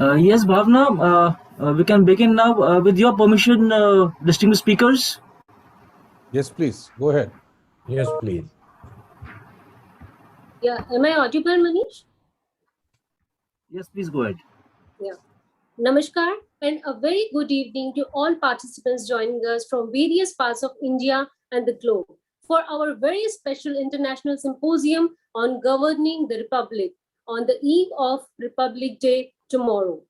Yes, Bhavana, we can begin now. With your permission, distinguished speakers. Yes, please. Go ahead. Yes, please. Yeah, am I audible, Manish? Yes, please go ahead. Yeah. Namaskar and a very good evening to all participants joining us from various parts of India and the globe for our very special International Symposium on Governing the Republic on the eve of Republic Day tomorrow.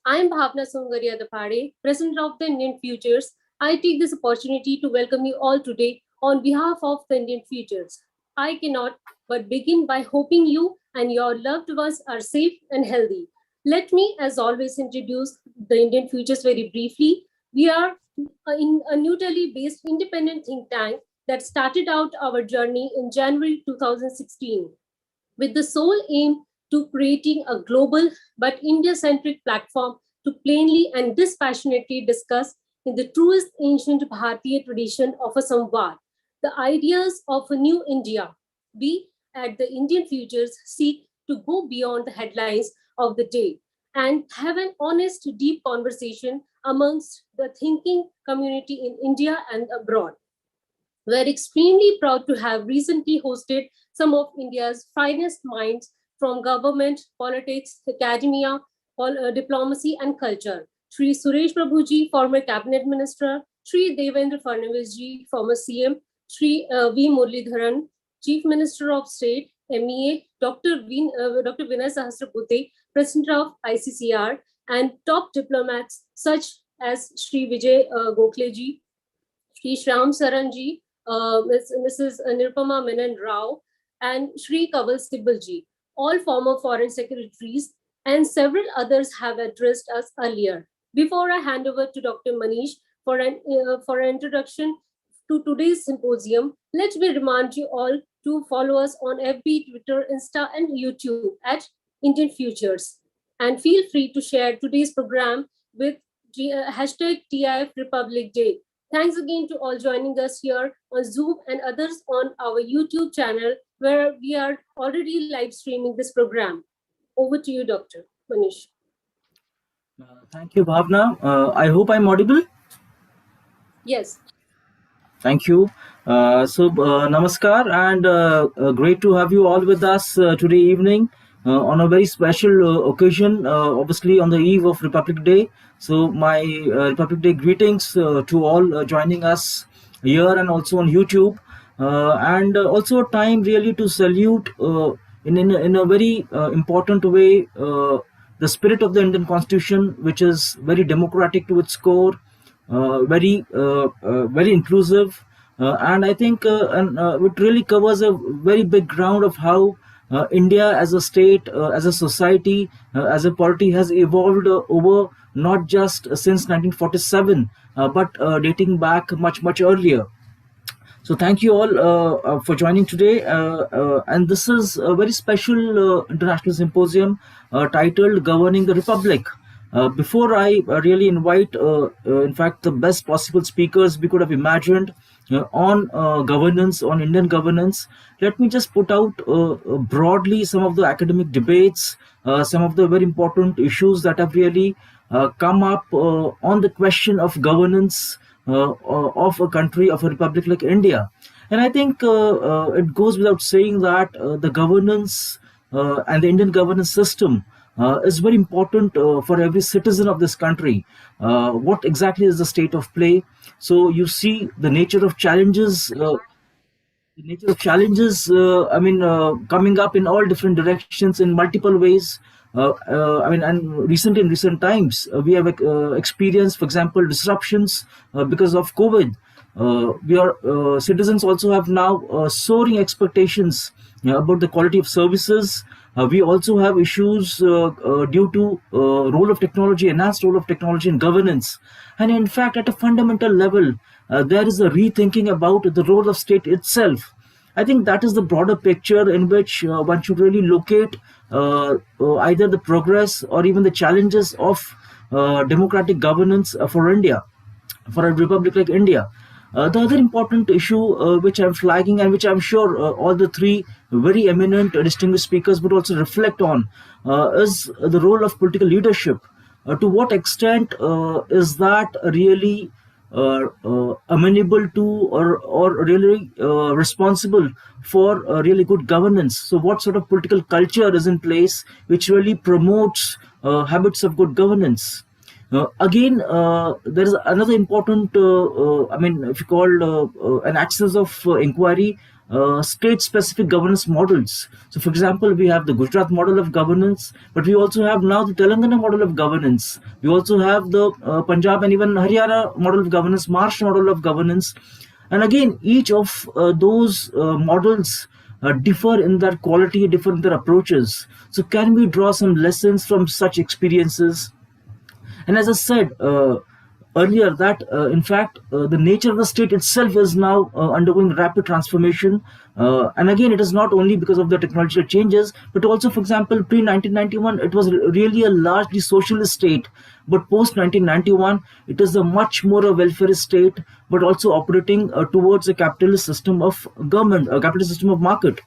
I am Bhavana Songaria-Dabhade, President of the Indian Futures. I take this opportunity to welcome you all today on behalf of the Indian Futures. I cannot but begin by hoping you and your loved ones are safe and healthy. Let me, as always, introduce the Indian Futures very briefly. We are a neutrally based independent think tank that started out our journey in January 2016 with the sole aim to creating a global but India-centric platform to plainly and dispassionately discuss in the truest ancient Bharatiya tradition of a samvad, the ideas of a new India. We at the Indian Futures seek to go beyond the headlines of the day and have an honest, deep conversation amongst the thinking community in India and abroad. We're extremely proud to have recently hosted some of India's finest minds from government, politics, academia, diplomacy, and culture. Shri Suresh Prabhuji, former cabinet minister, Shri Devendra Fadnavis former CM, Shri V. Muralidharan, Chief Minister of State, MEA, Dr. Vinay Sahasrabudhe, President of ICCR, and top diplomats such as Shri Vijay Gokhleji, Shri Shram Saranji, Mrs. Nirupama Menon Rao, and Shri Kaval Sibbalji, all former foreign secretaries, and several others have addressed us earlier. Before I hand over to Dr. Manish for an introduction to today's symposium, let me remind you all to follow us on FB, Twitter, Insta, and YouTube at Indian Futures. And feel free to share today's program with hashtag TIF Republic Day. Thanks again to all joining us here on Zoom and others on our YouTube channel, where we are already live streaming this program. Over to you, Dr. Manish. Thank you, Bhavana. I hope I'm audible. Yes. Thank you. Namaskar, and great to have you all with us today evening on a very special occasion, obviously on the eve of Republic Day. So my Republic Day greetings to all joining us here and also on YouTube, and also a time really to salute in a very important way the spirit of the Indian Constitution, which is very democratic to its core, very inclusive, and I think it really covers a very big ground of how India as a state, as a society, as a polity has evolved over not just since 1947, but dating back much earlier. So thank you all for joining today, and this is a very special international symposium titled Governing the Republic. Before I really invite, in fact, the best possible speakers we could have imagined on governance, on Indian governance, let me just put out broadly some of the academic debates, some of the very important issues that have really come up on the question of governance of a country, of a republic like India. And I think it goes without saying that the governance and the Indian governance system is very important for every citizen of this country. What exactly is the state of play? So you see the nature of challenges. Coming up in all different directions in multiple ways. And recently in recent times, we have experienced, for example, disruptions because of COVID. Citizens also have now soaring expectations about the quality of services. We also have issues due to role of technology, enhanced role of technology in governance. And in fact, at a fundamental level, there is a rethinking about the role of state itself. I think that is the broader picture in which one should really locate either the progress or even the challenges of democratic governance for India, for a republic like India. The other important issue which I'm flagging, and which I'm sure all the three very eminent distinguished speakers would also reflect on, is the role of political leadership. To what extent is that really amenable to, or really responsible for really good governance? So what sort of political culture is in place which really promotes habits of good governance? Again, there is another important, if you call an axis of inquiry, state-specific governance models. So, for example, we have the Gujarat model of governance, but we also have now the Telangana model of governance. We also have the Punjab and even Haryana model of governance, Maharashtra model of governance. And again, each of those models differ in their quality, differ in their approaches. So, can we draw some lessons from such experiences? And as I said earlier, that in fact the nature of the state itself is now undergoing rapid transformation. And again, it is not only because of the technological changes, but also, for example, pre 1991, it was really a largely socialist state. But post 1991, it is a much more a welfare state, but also operating towards a capitalist system of government, a capitalist system of market.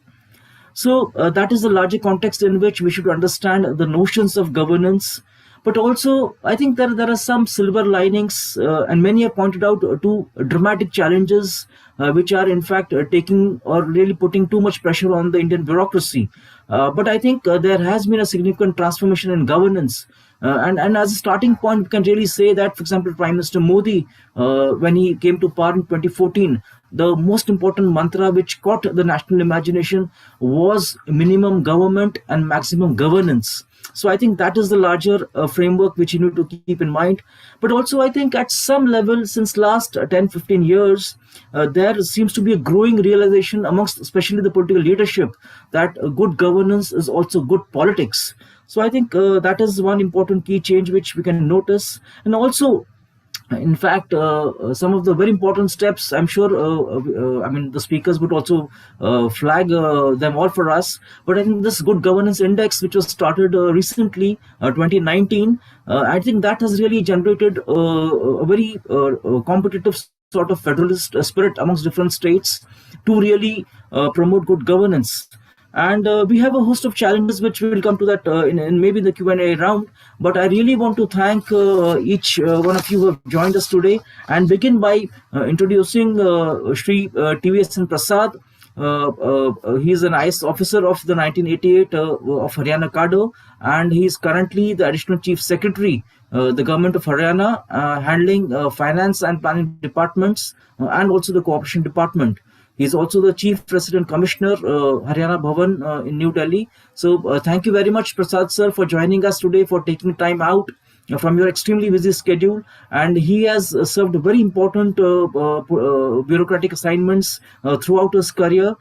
So that is the larger context in which we should understand the notions of governance. But also, I think there are some silver linings, and many have pointed out two dramatic challenges which are in fact taking or really putting too much pressure on the Indian bureaucracy. But I think there has been a significant transformation in governance. And as a starting point, we can really say that, for example, Prime Minister Modi, when he came to power in 2014, the most important mantra which caught the national imagination was minimum government and maximum governance. So I think that is the larger framework which you need to keep in mind. But also, I think at some level, since last 10, 15 years, there seems to be a growing realization amongst especially the political leadership that good governance is also good politics. So I think that is one important key change which we can notice. And also, in fact, some of the very important steps, I'm sure, the speakers would also flag them all for us. But I think this Good Governance Index, which was started recently, 2019, I think that has really generated a very competitive sort of federalist spirit amongst different states to really promote good governance. And we have a host of challenges which we will come to that in maybe the Q&A round. But I really want to thank each one of you who have joined us today, and begin by introducing Shri TVSN Prasad. He is an IS officer of the 1988 of Haryana cadre, and he is currently the Additional Chief Secretary, the Government of Haryana, handling Finance and Planning Departments and also the Cooperation Department. He is also the Chief Resident Commissioner, Haryana Bhavana in New Delhi. So thank you very much, Prasad sir, for joining us today, for taking time out from your extremely busy schedule. And he has served very important bureaucratic assignments throughout his career.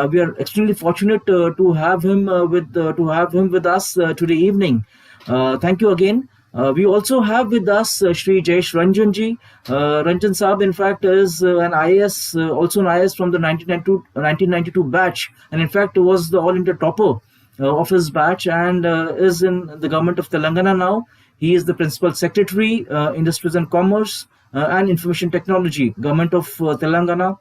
We are extremely fortunate to have him with us today evening. Thank you again. We also have with us Shri Jayesh Ranjan ji. Ranjan Saab, in fact, is an IAS, also an IAS from the 1992 batch, and in fact was the All India topper of his batch, and is in the government of Telangana now. He is the Principal Secretary, Industries and Commerce and Information Technology, Government of Telangana.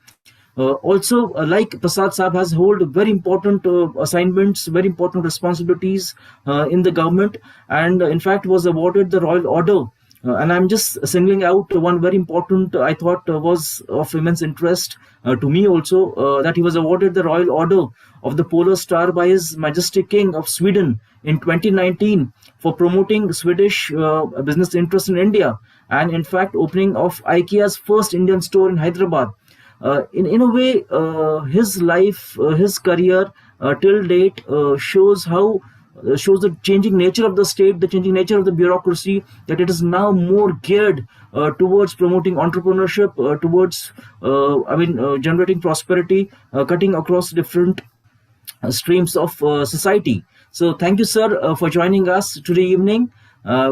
Also, like Prasad Saab, has hold very important assignments, very important responsibilities in the government, and in fact was awarded the Royal Order. And I'm just singling out one very important, I thought was of immense interest to me also, that he was awarded the Royal Order of the Polar Star by His Majesty King of Sweden in 2019 for promoting Swedish business interests in India, and in fact opening of IKEA's first Indian store in Hyderabad. In a way, his life, his career till date shows the changing nature of the state, the changing nature of the bureaucracy, that it is now more geared towards promoting entrepreneurship, towards generating prosperity, cutting across different streams of society. So thank you, sir, for joining us today evening.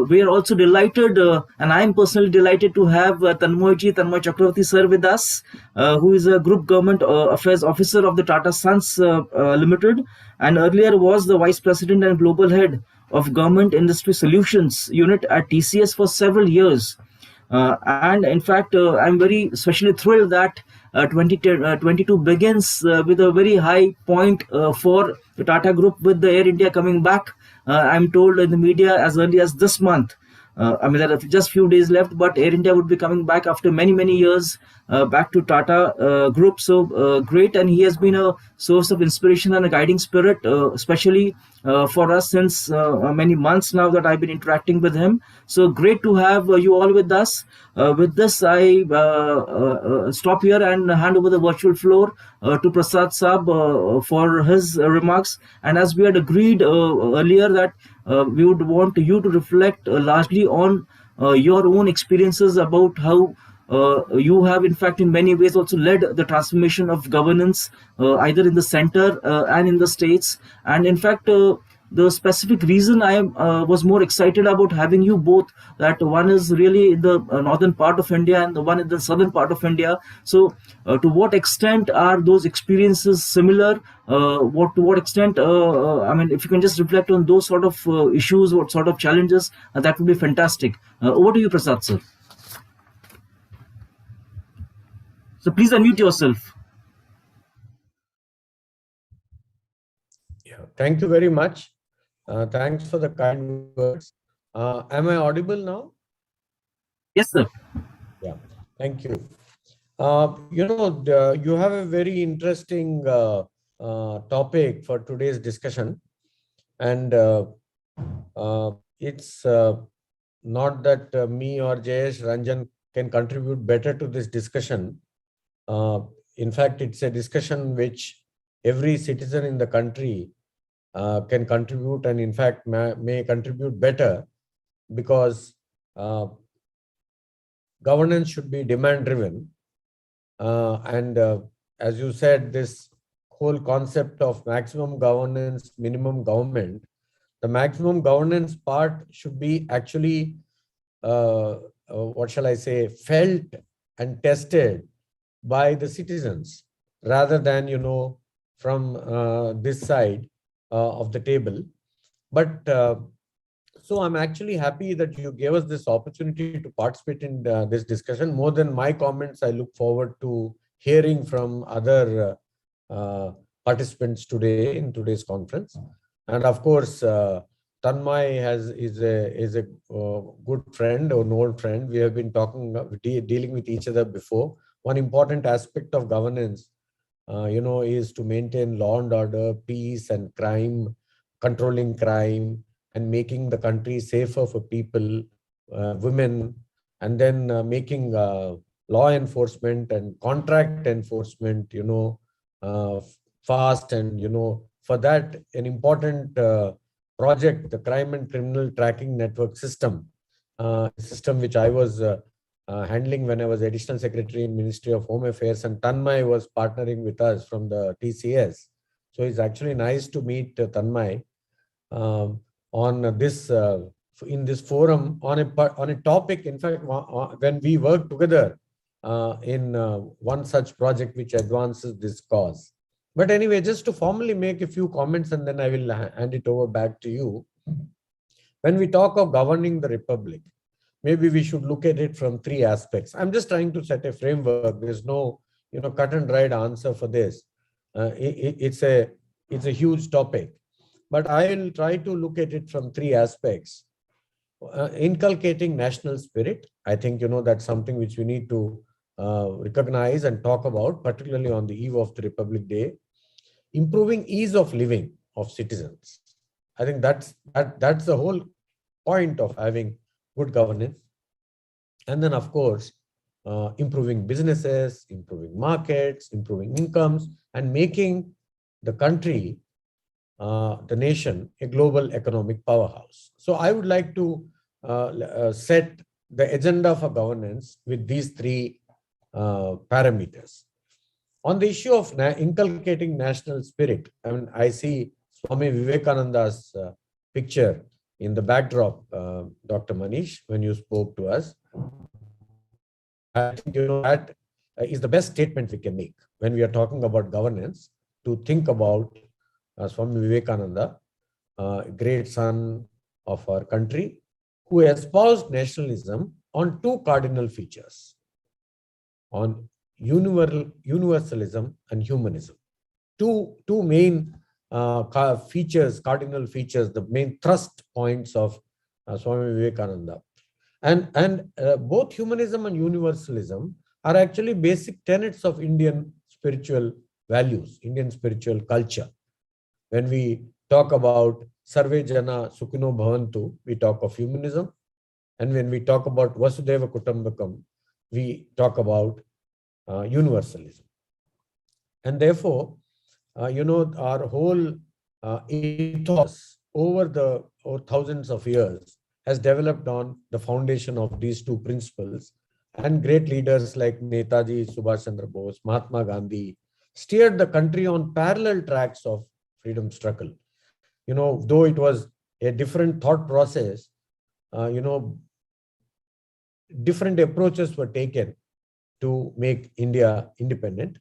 We are also delighted, and I am personally delighted to have Tanmoy Chakrabarty sir with us, who is a Group Government Affairs Officer of the Tata Sons Limited, and earlier was the Vice President and Global Head of Government Industry Solutions Unit at TCS for several years. And in fact, I'm very especially thrilled that 2022 begins with a very high point for the Tata Group with the Air India coming back. I'm told in the media as early as this month. I mean, there are just few days left, but Air India would be coming back after many years back to Tata Group. So great, and he has been a source of inspiration and a guiding spirit, especially for us since many months now that I've been interacting with him. So great to have you all with us. With this, I stop here and hand over the virtual floor to Prasad Saab for his remarks. And as we had agreed earlier that we would want you to reflect largely on your own experiences about how you have in fact in many ways also led the transformation of governance either in the center and in the states. And in fact, the specific reason I was more excited about having you both, that one is really in the northern part of India and the one in the southern part of India. So to what extent are those experiences similar? To what extent, I mean, if you can just reflect on those sort of issues, what sort of challenges, that would be fantastic. Over to you, Prasad sir. So please unmute yourself. Yeah, thank you very much. Thanks for the kind words. Am I audible now? Yes, sir. Yeah, thank you. You have a very interesting topic for today's discussion, and it's not that me or Jayesh, Ranjan can contribute better to this discussion. In fact, it's a discussion which every citizen in the country can contribute, and in fact may contribute better, because governance should be demand driven. And as you said, this whole concept of maximum governance, minimum government, the maximum governance part should be actually, what shall I say, felt and tested by the citizens, rather than, from this side of the table. But so I'm actually happy that you gave us this opportunity to participate in this discussion. More than my comments, I look forward to hearing from other participants today in today's conference. And of course, Tanmoy is a good friend or an old friend. We have been dealing with each other before. One important aspect of governance, is to maintain law and order, peace and crime, controlling crime, and making the country safer for people, women, and then making law enforcement and contract enforcement, fast. And, for that, an important project, the Crime and Criminal Tracking Network system, which I was handling when I was Additional Secretary in Ministry of Home Affairs, and Tanmoy was partnering with us from the TCS. So it's actually nice to meet Tanmoy on this in this forum on a topic. In fact, when we work together in one such project which advances this cause. But anyway, just to formally make a few comments, and then I will hand it over back to you. When we talk of governing the republic, maybe we should look at it from three aspects. I'm just trying to set a framework. There's no, cut and dried answer for this. It's a huge topic, but I will try to look at it from three aspects. Inculcating national spirit. I think, that's something which we need to recognize and talk about, particularly on the eve of the Republic Day. Improving ease of living of citizens. I think that's the whole point of having good governance. And then, of course, improving businesses, improving markets, improving incomes, and making the country, the nation, a global economic powerhouse. So I would like to set the agenda for governance with these three parameters. On the issue of inculcating national spirit, I mean, I see Swami Vivekananda's picture in the backdrop, Dr. Manish, when you spoke to us. I think, that is the best statement we can make when we are talking about governance, to think about Swami Vivekananda, great son of our country, who espoused nationalism on two cardinal features, on universalism and humanism. Two main cardinal features, the main thrust points of Swami Vivekananda. And both humanism and universalism are actually basic tenets of Indian spiritual values, Indian spiritual culture. When we talk about Sarve Jana Sukhino Bhavantu, we talk of humanism. And when we talk about Vasudeva Kutumbakam, we talk about universalism. And therefore, our whole ethos over thousands of years has developed on the foundation of these two principles. And great leaders like Netaji Subhash Chandra Bose, Mahatma Gandhi steered the country on parallel tracks of freedom struggle. Though it was a different thought process, different approaches were taken to make India independent.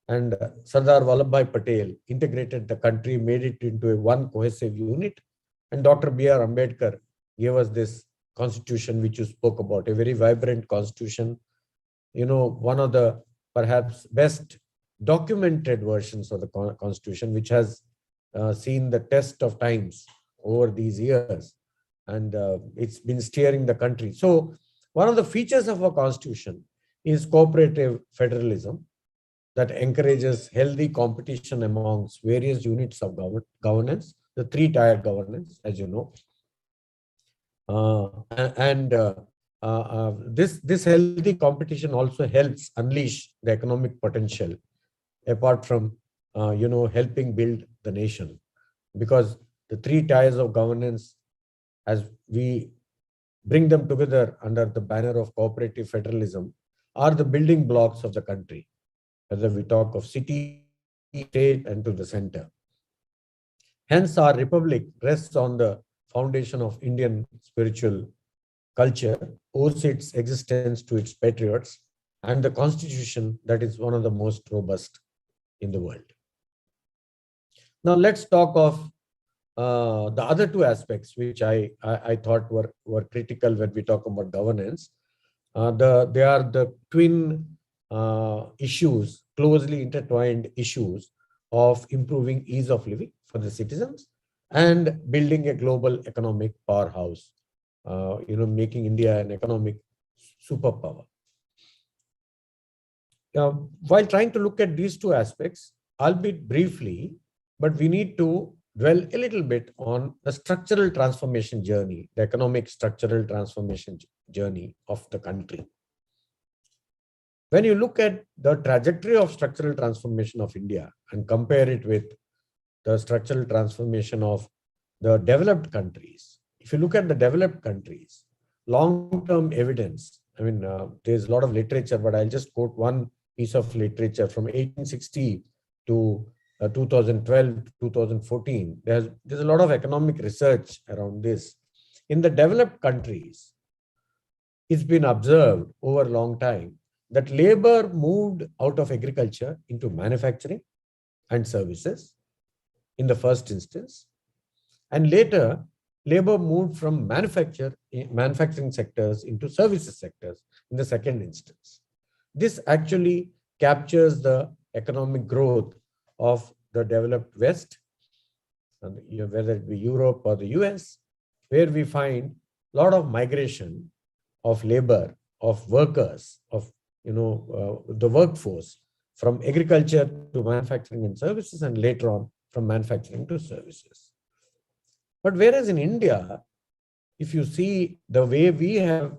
And Sardar Vallabhbhai Patel integrated the country, made it into a one cohesive unit. And Dr. B.R. Ambedkar gave us this constitution which you spoke about, a very vibrant constitution, one of the perhaps best documented versions of the constitution, which has seen the test of times over these years. And it's been steering the country. So one of the features of our constitution is cooperative federalism that encourages healthy competition amongst various units of governance, the three-tier governance, as you know. This healthy competition also helps unleash the economic potential, apart from helping build the nation, because the three tiers of governance, as we bring them together under the banner of cooperative federalism, are the building blocks of the country, whether we talk of city, state, and to the center. Hence, our republic rests on the foundation of Indian spiritual culture, owes its existence to its patriots, and the constitution that is one of the most robust in the world. Now, let's talk of the other two aspects which I thought were critical when we talk about governance. They are the twin issues, closely intertwined issues of improving ease of living for the citizens and building a global economic powerhouse, making India an economic superpower. While trying to look at these two aspects, albeit briefly, but we need to dwell a little bit on the structural transformation journey, the economic structural transformation journey of the country. When you look at the trajectory of structural transformation of India and compare it with the structural transformation of the developed countries, if you look at the developed countries, long-term evidence, there's a lot of literature, but I'll just quote one piece of literature from 1860 to 2012, 2014. There's a lot of economic research around this. In the developed countries, it's been observed over a long time that labor moved out of agriculture into manufacturing and services in the first instance. And later, labor moved from manufacturing sectors into services sectors in the second instance. This actually captures the economic growth of the developed West, whether it be Europe or the US, where we find a lot of migration of labor, of workers, of the workforce from agriculture to manufacturing and services, and later on from manufacturing to services. But whereas in India, if you see the way we have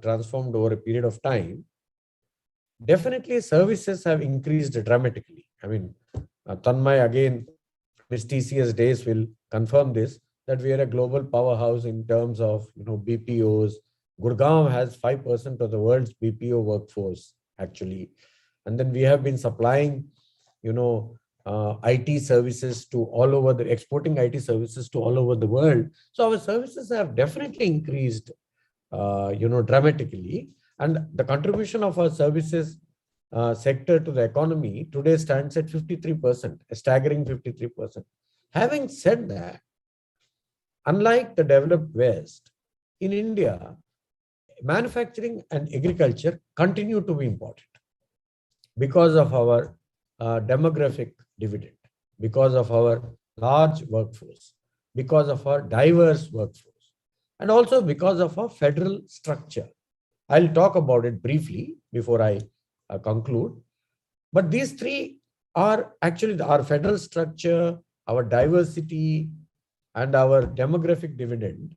transformed over a period of time, definitely services have increased dramatically. Tanmoy again, his TCS days will confirm this, that we are a global powerhouse in terms of BPOs. Gurgaon has 5% of the world's BPO workforce, actually. And then we have been supplying, IT services to all over exporting IT services to all over the world. So our services have definitely increased, dramatically. And the contribution of our services sector to the economy today stands at 53%, a staggering 53%. Having said that, unlike the developed West, in India, manufacturing and agriculture continue to be important because of our demographic dividend, because of our large workforce, because of our diverse workforce, and also because of our federal structure. I'll talk about it briefly before I conclude. But these three are actually our federal structure, our diversity, and our demographic dividend.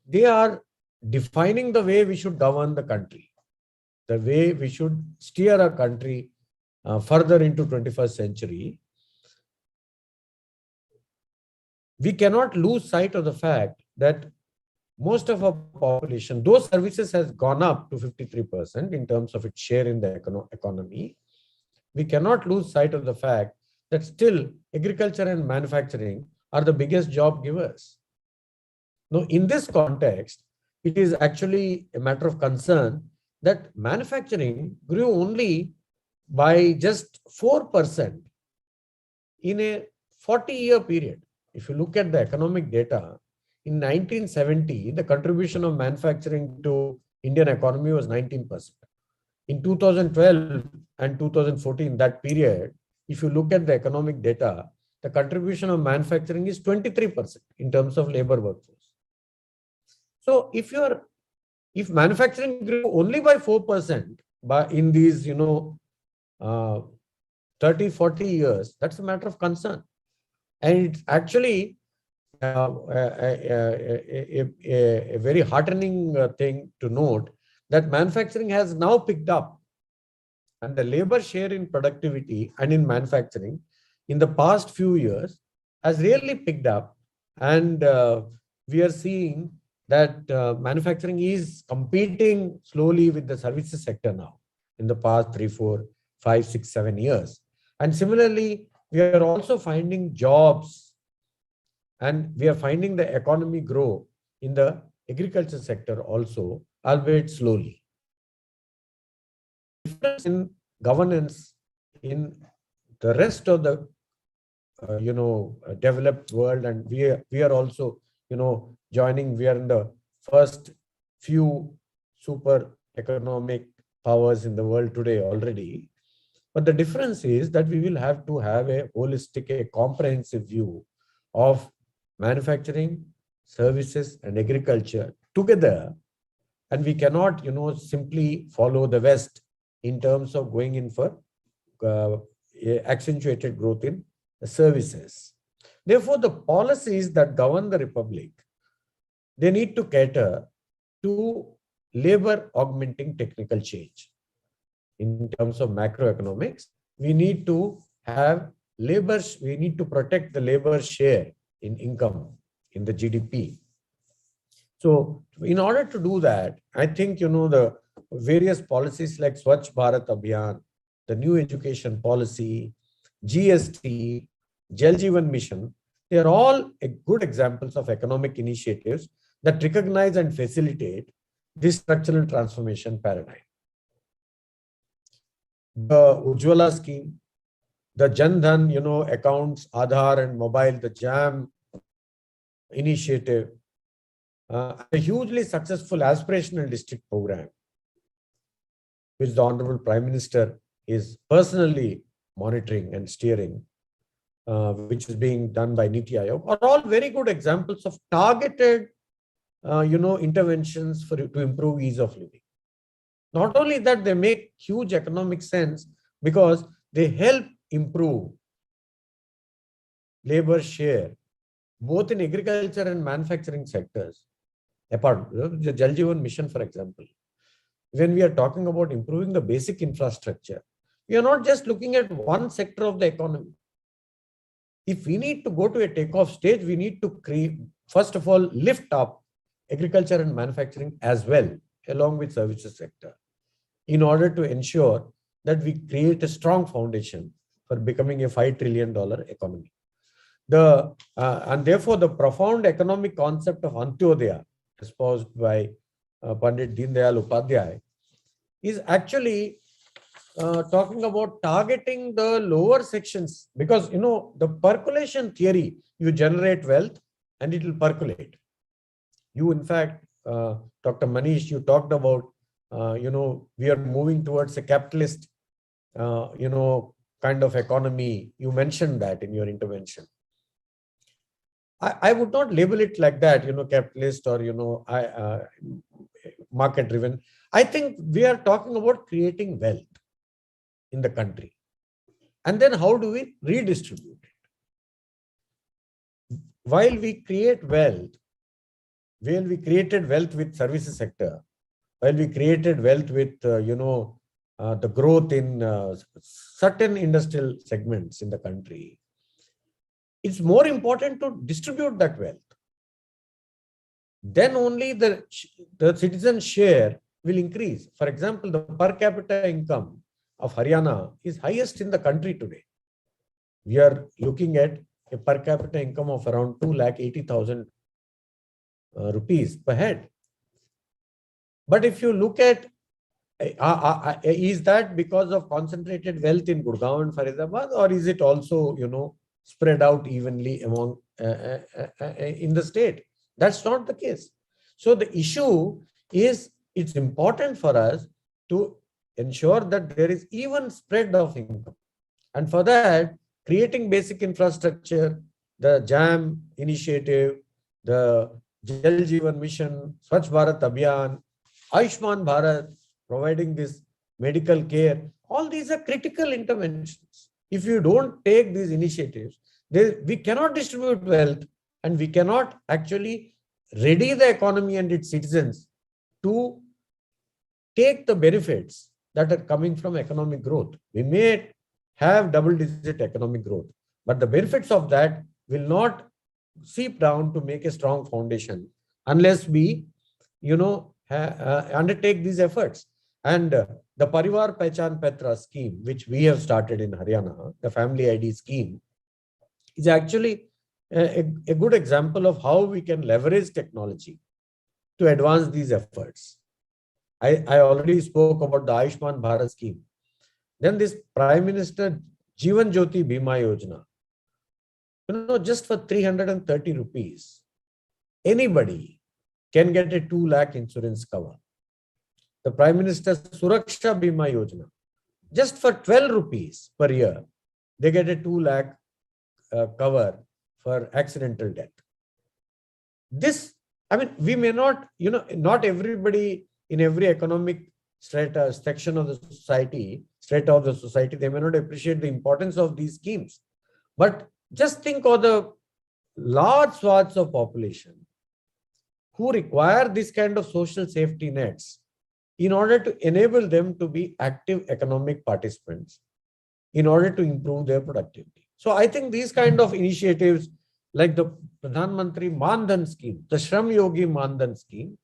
They are defining the way we should govern the country, the way we should steer our country further into 21st century. We cannot lose sight of the fact that most of our population, those services has gone up to 53% in terms of its share in the economy. We cannot lose sight of the fact that still agriculture and manufacturing are the biggest job givers. Now, in this context, it is actually a matter of concern that manufacturing grew only by just 4% in a 40-year period. If you look at the economic data, in 1970, the contribution of manufacturing to Indian economy was 19%. In 2012 and 2014, that period, if you look at the economic data, the contribution of manufacturing is 23% in terms of labor workforce. So if manufacturing grew only by 4% in these 30, 40 years, that's a matter of concern. And it's actually a very heartening thing to note that manufacturing has now picked up, and the labor share in productivity and in manufacturing in the past few years has really picked up. And we are seeing that manufacturing is competing slowly with the services sector now in the past 3, 4, 5, 6, 7 years. And similarly, we are also finding jobs, and we are finding the economy grow in the agriculture sector also, albeit slowly. Difference in governance in the rest of the developed world, and we are also joining. We are in the first few super economic powers in the world today already. But the difference is that we will have to have a holistic, a comprehensive view of manufacturing, services, and agriculture together. And we cannot, simply follow the West in terms of going in for accentuated growth in the services. Therefore, the policies that govern the Republic, they need to cater to labor augmenting technical change. In terms of macroeconomics, we need to have labor, we need to protect the labor share in income, in the GDP. So in order to do that, I think, the various policies like Swachh Bharat Abhiyan, the new education policy, GST, Jal Jeevan Mission, they are all good examples of economic initiatives that recognize and facilitate this structural transformation paradigm. The Ujjwala scheme, the Jan Dhan, accounts, Aadhaar and mobile, the JAM initiative, a hugely successful aspirational district program, which the Honorable Prime Minister is personally monitoring and steering, which is being done by Niti Aayog, are all very good examples of targeted, interventions to improve ease of living. Not only that, they make huge economic sense because they help improve labor share, both in agriculture and manufacturing sectors. Apart from the Jal Jeevan Mission, for example, when we are talking about improving the basic infrastructure, we are not just looking at one sector of the economy. If we need to go to a takeoff stage, we need to first of all, lift up agriculture and manufacturing as well, along with services sector, in order to ensure that we create a strong foundation for becoming a $5 trillion economy. And therefore, the profound economic concept of Antyodaya, espoused by Pandit Deen Dayal Upadhyay, is actually talking about targeting the lower sections, because the percolation theory, you generate wealth and it will percolate. You in fact Dr. Manish, you talked about, we are moving towards a capitalist, kind of economy. You mentioned that in your intervention. I would not label it like that, capitalist or, market driven. I think we are talking about creating wealth in the country. And then how do we redistribute it? While we create wealth, while we created wealth with services sector, while we created wealth with, the growth in certain industrial segments in the country, it's more important to distribute that wealth. Then only the citizen share will increase. For example, the per capita income of Haryana is highest in the country today. We are looking at a per capita income of around 2,80,000 rupees per head. But if you look at, is that because of concentrated wealth in Gurgaon and Faridabad, or is it also, spread out evenly among in the state? That's not the case. So the issue is, it's important for us to ensure that there is even spread of income. And for that, creating basic infrastructure, the JAM initiative, the Jal Jeevan Mission, Swachh Bharat Abhiyan, Ayushman Bharat, providing this medical care, all these are critical interventions. If you don't take these initiatives, we cannot distribute wealth, and we cannot actually ready the economy and its citizens to take the benefits that are coming from economic growth. We may have double-digit economic growth, but the benefits of that will not seep down to make a strong foundation unless we, undertake these efforts. And the Parivar Pehchan Patra scheme, which we have started in Haryana, the family ID scheme, is actually a good example of how we can leverage technology to advance these efforts. I already spoke about the Ayushman Bharat scheme. Then this Prime Minister Jeevan Jyoti Bima Yojana, just for 330 rupees, anybody can get a 2 lakh insurance cover. The Prime Minister Suraksha Bima Yojana, just for 12 rupees per year, they get a 2 lakh cover for accidental death. This, we may not, not everybody in every economic section of the society, they may not appreciate the importance of these schemes. But just think of the large swaths of population who require this kind of social safety nets in order to enable them to be active economic participants, in order to improve their productivity. So I think these kind of initiatives like the Pradhan Mantri Mandhan scheme, the Shram Yogi Mandhan scheme,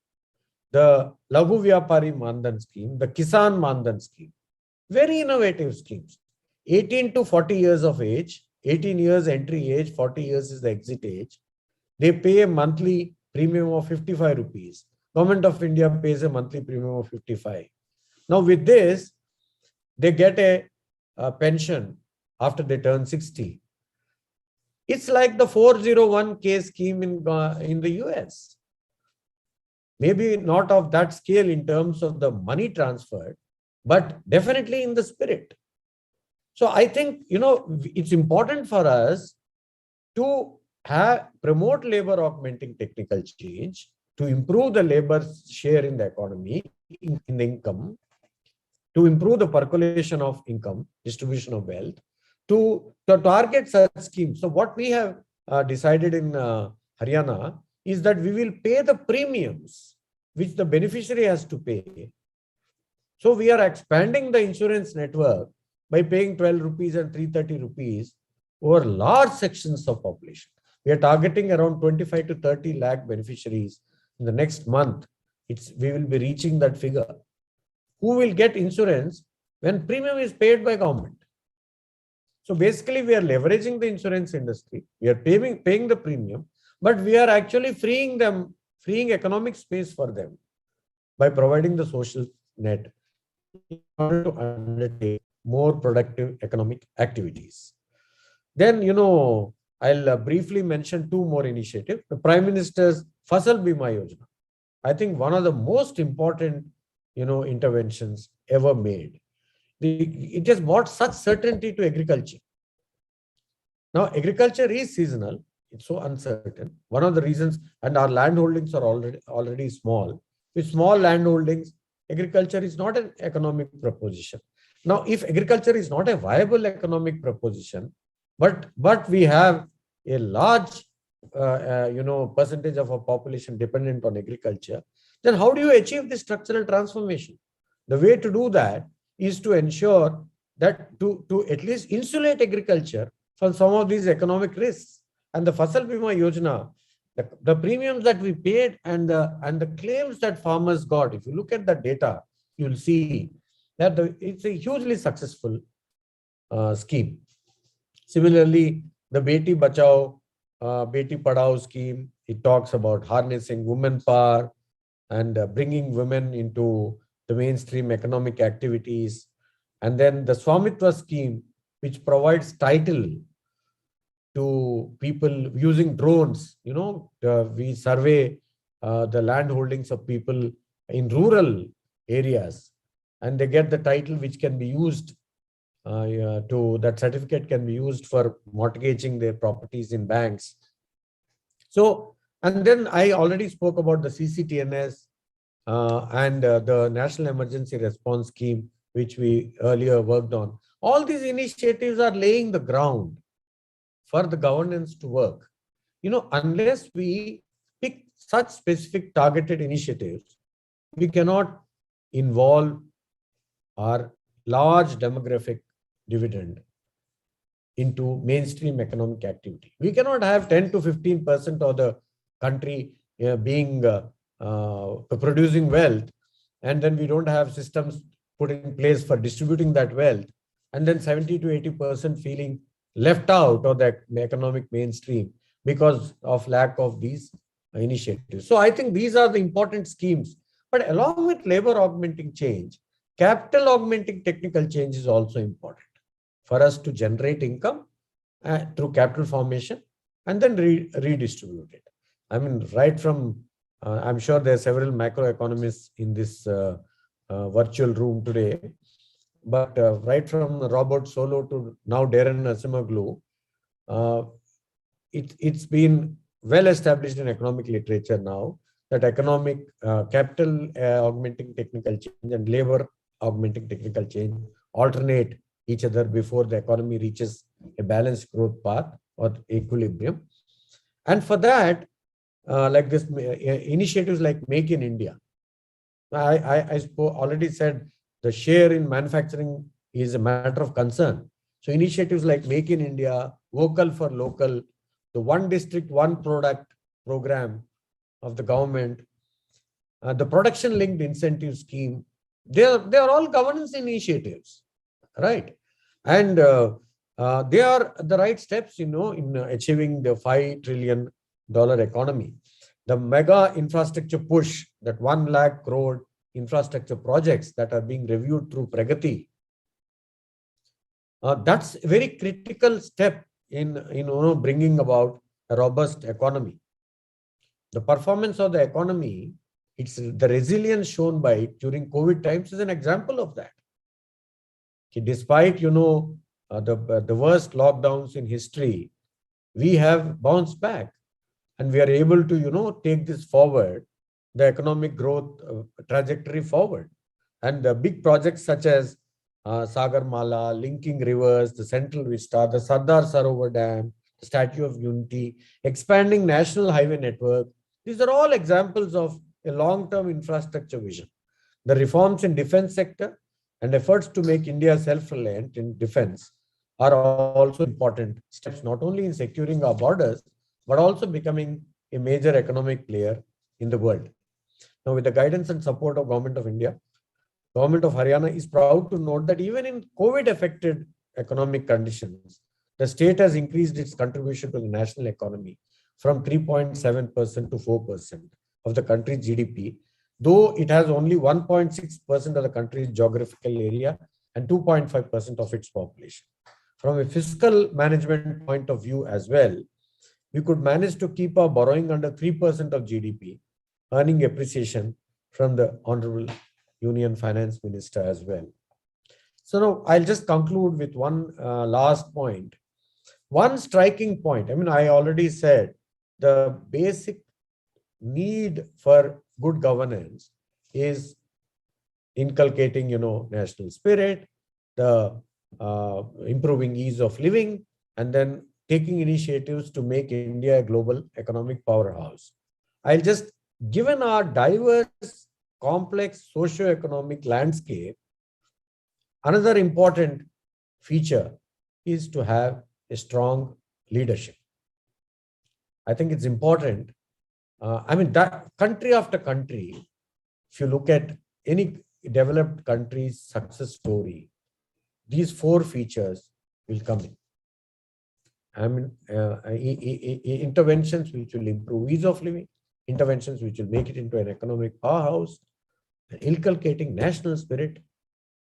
the Laghu Vyapari Mandhan scheme, the Kisan Mandhan scheme, very innovative schemes. 18 to 40 years of age, 18 years entry age, 40 years is the exit age. They pay a monthly premium of 55 rupees. Government of India pays a monthly premium of 55. Now with this, they get a pension after they turn 60. It's like the 401k scheme in the US. Maybe not of that scale in terms of the money transferred, but definitely in the spirit. So I think, it's important for us to promote labor augmenting technical change, to improve the labor share in the economy, in the income, to improve the percolation of income, distribution of wealth, to target such schemes. So what we have decided in Haryana is that we will pay the premiums which the beneficiary has to pay. So we are expanding the insurance network by paying 12 rupees and 330 rupees over large sections of population. We are targeting around 25 to 30 lakh beneficiaries in the next month. We will be reaching that figure. Who will get insurance when premium is paid by government? So basically, we are leveraging the insurance industry. We are paying the premium, but we are actually freeing economic space for them by providing the social net in order to undertake more productive economic activities. Then, I'll briefly mention two more initiatives. The Prime Minister's Fasal Bima Yojana. I think one of the most important, interventions ever made. It has brought such certainty to agriculture. Now, agriculture is seasonal. It's so uncertain. One of the reasons, and our land holdings are already small. With small land holdings, agriculture is not an economic proposition. Now, if agriculture is not a viable economic proposition, but we have a large, percentage of our population dependent on agriculture, then how do you achieve this structural transformation? The way to do that is to ensure that to at least insulate agriculture from some of these economic risks. And the Fasal Bima Yojana, the premiums that we paid and the claims that farmers got, if you look at the data, you'll see that it's a hugely successful scheme. Similarly, the Beti Bachao, Beti Padhao scheme, it talks about harnessing women power and bringing women into the mainstream economic activities. And then the Swamitwa scheme, which provides title to people using drones. We survey the land holdings of people in rural areas, and they get the title which can be used that certificate can be used for mortgaging their properties in banks. So, and then I already spoke about the CCTNS and the National Emergency Response Scheme, which we earlier worked on. All these initiatives are laying the ground for the governance to work. Unless we pick such specific targeted initiatives, we cannot involve our large demographic dividend into mainstream economic activity. We cannot have 10 to 15% of the country being producing wealth, and then we don't have systems put in place for distributing that wealth, and then 70 to 80% feeling left out of the economic mainstream because of lack of these initiatives. So I think these are the important schemes. But along with labor augmenting change, capital augmenting technical change is also important for us to generate income through capital formation and then redistribute it. I mean, right from, I'm sure there are several macroeconomists in this virtual room today, but right from Robert Solow to now Darren Asimoglu, it's been well established in economic literature now that economic capital augmenting technical change and labor augmenting technical change alternate each other before the economy reaches a balanced growth path or equilibrium. And for that, like this initiatives like Make in India, I already said the share in manufacturing is a matter of concern. So initiatives like Make in India, Vocal for Local, the One District, One Product program of the government, the production linked incentive scheme, they are all governance initiatives, right? And they are the right steps, in achieving the $5 trillion economy. The mega infrastructure push, that 1 lakh crore infrastructure projects that are being reviewed through Pragati, that's a very critical step in bringing about a robust economy. The performance of the economy, it's the resilience shown by it during COVID times is an example of that. Despite the worst lockdowns in history, we have bounced back and we are able to take this forward, the economic growth trajectory forward. And the big projects such as Sagarmala, linking rivers, the Central Vista, the Sardar Sarovar Dam, the Statue of Unity, expanding national highway network, these are all examples of a long-term infrastructure vision. The reforms in defense sector and efforts to make India self-reliant in defense are also important steps, not only in securing our borders, but also becoming a major economic player in the world. Now, with the guidance and support of Government of India, Government of Haryana is proud to note that even in COVID-affected economic conditions, the state has increased its contribution to the national economy from 3.7% to 4% of the country's GDP, though it has only 1.6% of the country's geographical area and 2.5% of its population. From a fiscal management point of view as well, we could manage to keep our borrowing under 3% of GDP earning appreciation from the Honorable Union Finance Minister as well. So now I'll just conclude with one last point. One striking point, I mean, I already said the basic need for good governance is inculcating, national spirit, the improving ease of living, and then taking initiatives to make India a global economic powerhouse. I'll just, given our diverse, complex socio-economic landscape, another important feature is to have a strong leadership. I think it's important. That country after country, if you look at any developed country's success story, these four features will come in. Interventions which will improve ease of living, interventions which will make it into an economic powerhouse, inculcating national spirit,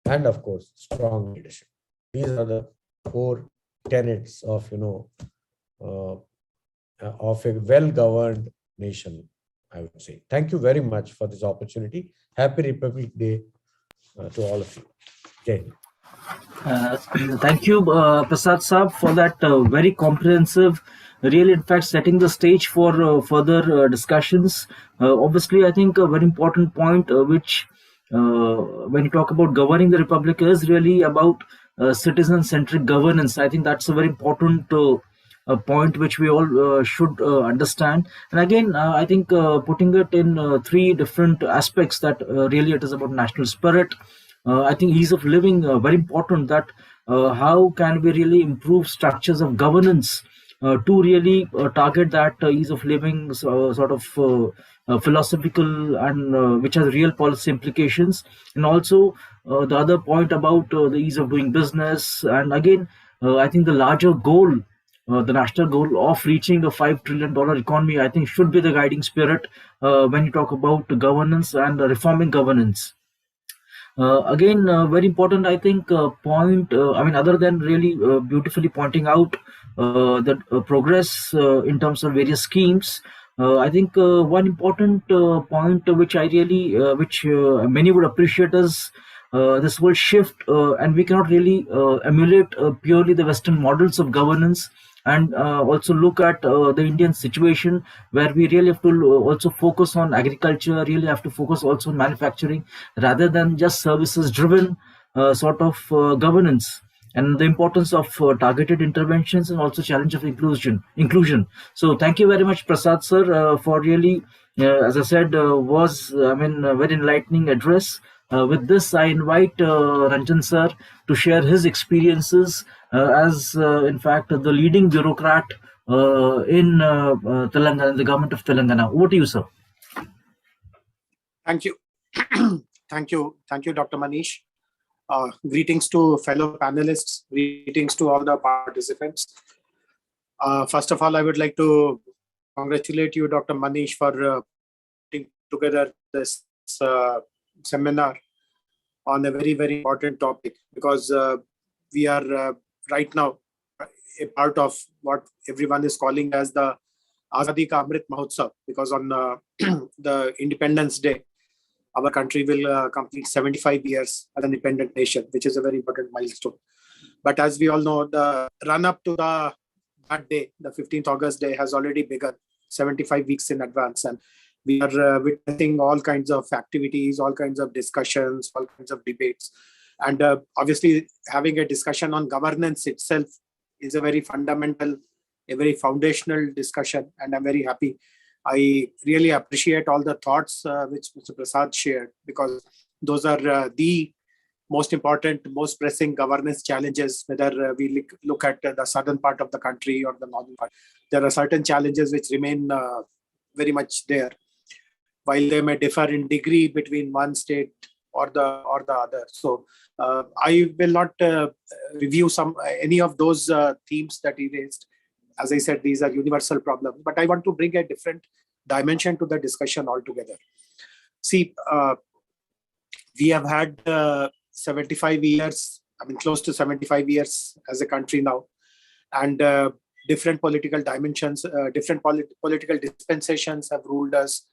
and of course, strong leadership. These are the four tenets of, of a well-governed nation, I would say. Thank you very much for this opportunity. Happy Republic Day to all of you. Jay. Thank you, Prasad Saab, for that very comprehensive, really, in fact, setting the stage for further discussions. Obviously, I think a very important point, which when you talk about governing the Republic, is really about citizen-centric governance. I think that's a very important point which we all should understand. And again, I think putting it in three different aspects, that really it is about national spirit. I think ease of living, very important, that how can we really improve structures of governance to really target that ease of living, sort of philosophical, and which has real policy implications. And also the other point about the ease of doing business. And again, I think the larger goal, the national goal of reaching the $5 trillion economy, I think should be the guiding spirit when you talk about governance and reforming governance. Again, very important, I think, point, other than really beautifully pointing out the progress in terms of various schemes, I think one important point which I really, which many would appreciate, is this whole shift, and we cannot really emulate purely the Western models of governance, and also look at the Indian situation, where we really have to also focus on agriculture, really have to focus also on manufacturing, rather than just services driven sort of governance, and the importance of targeted interventions, and also challenge of inclusion. So thank you very much, Prasad sir, for really, as I said, was a very enlightening address. With this, I invite Ranjan sir to share his experiences as, in fact, the leading bureaucrat in Telangana, in the government of Telangana. Over to you, sir. Thank you. Thank you, Dr. Manish. Greetings to fellow panelists. Greetings to all the participants. First of all, I would like to congratulate you, Dr. Manish, for putting together this seminar on a very, very important topic, because we are right now a part of what everyone is calling as the Azadi Ka Amrit Mahotsav, because on the Independence Day, our country will complete 75 years as an independent nation, which is a very important milestone. But as we all know, the run-up to that day, the 15th August day, has already begun 75 weeks in advance. And we are witnessing all kinds of activities, all kinds of discussions, all kinds of debates. And obviously, having a discussion on governance itself is a very fundamental, a very foundational discussion. And I'm very happy. I really appreciate all the thoughts which Mr. Prasad shared, because those are the most important, most pressing governance challenges, whether we look at the southern part of the country or the northern part. There are certain challenges which remain very much there, while they may differ in degree between one state or the other. So I will not review any of those themes that he raised. As I said, these are universal problems, but I want to bring a different dimension to the discussion altogether. See, we have had 75 years, close to 75 years as a country now, and different political dimensions, different political dispensations have ruled us.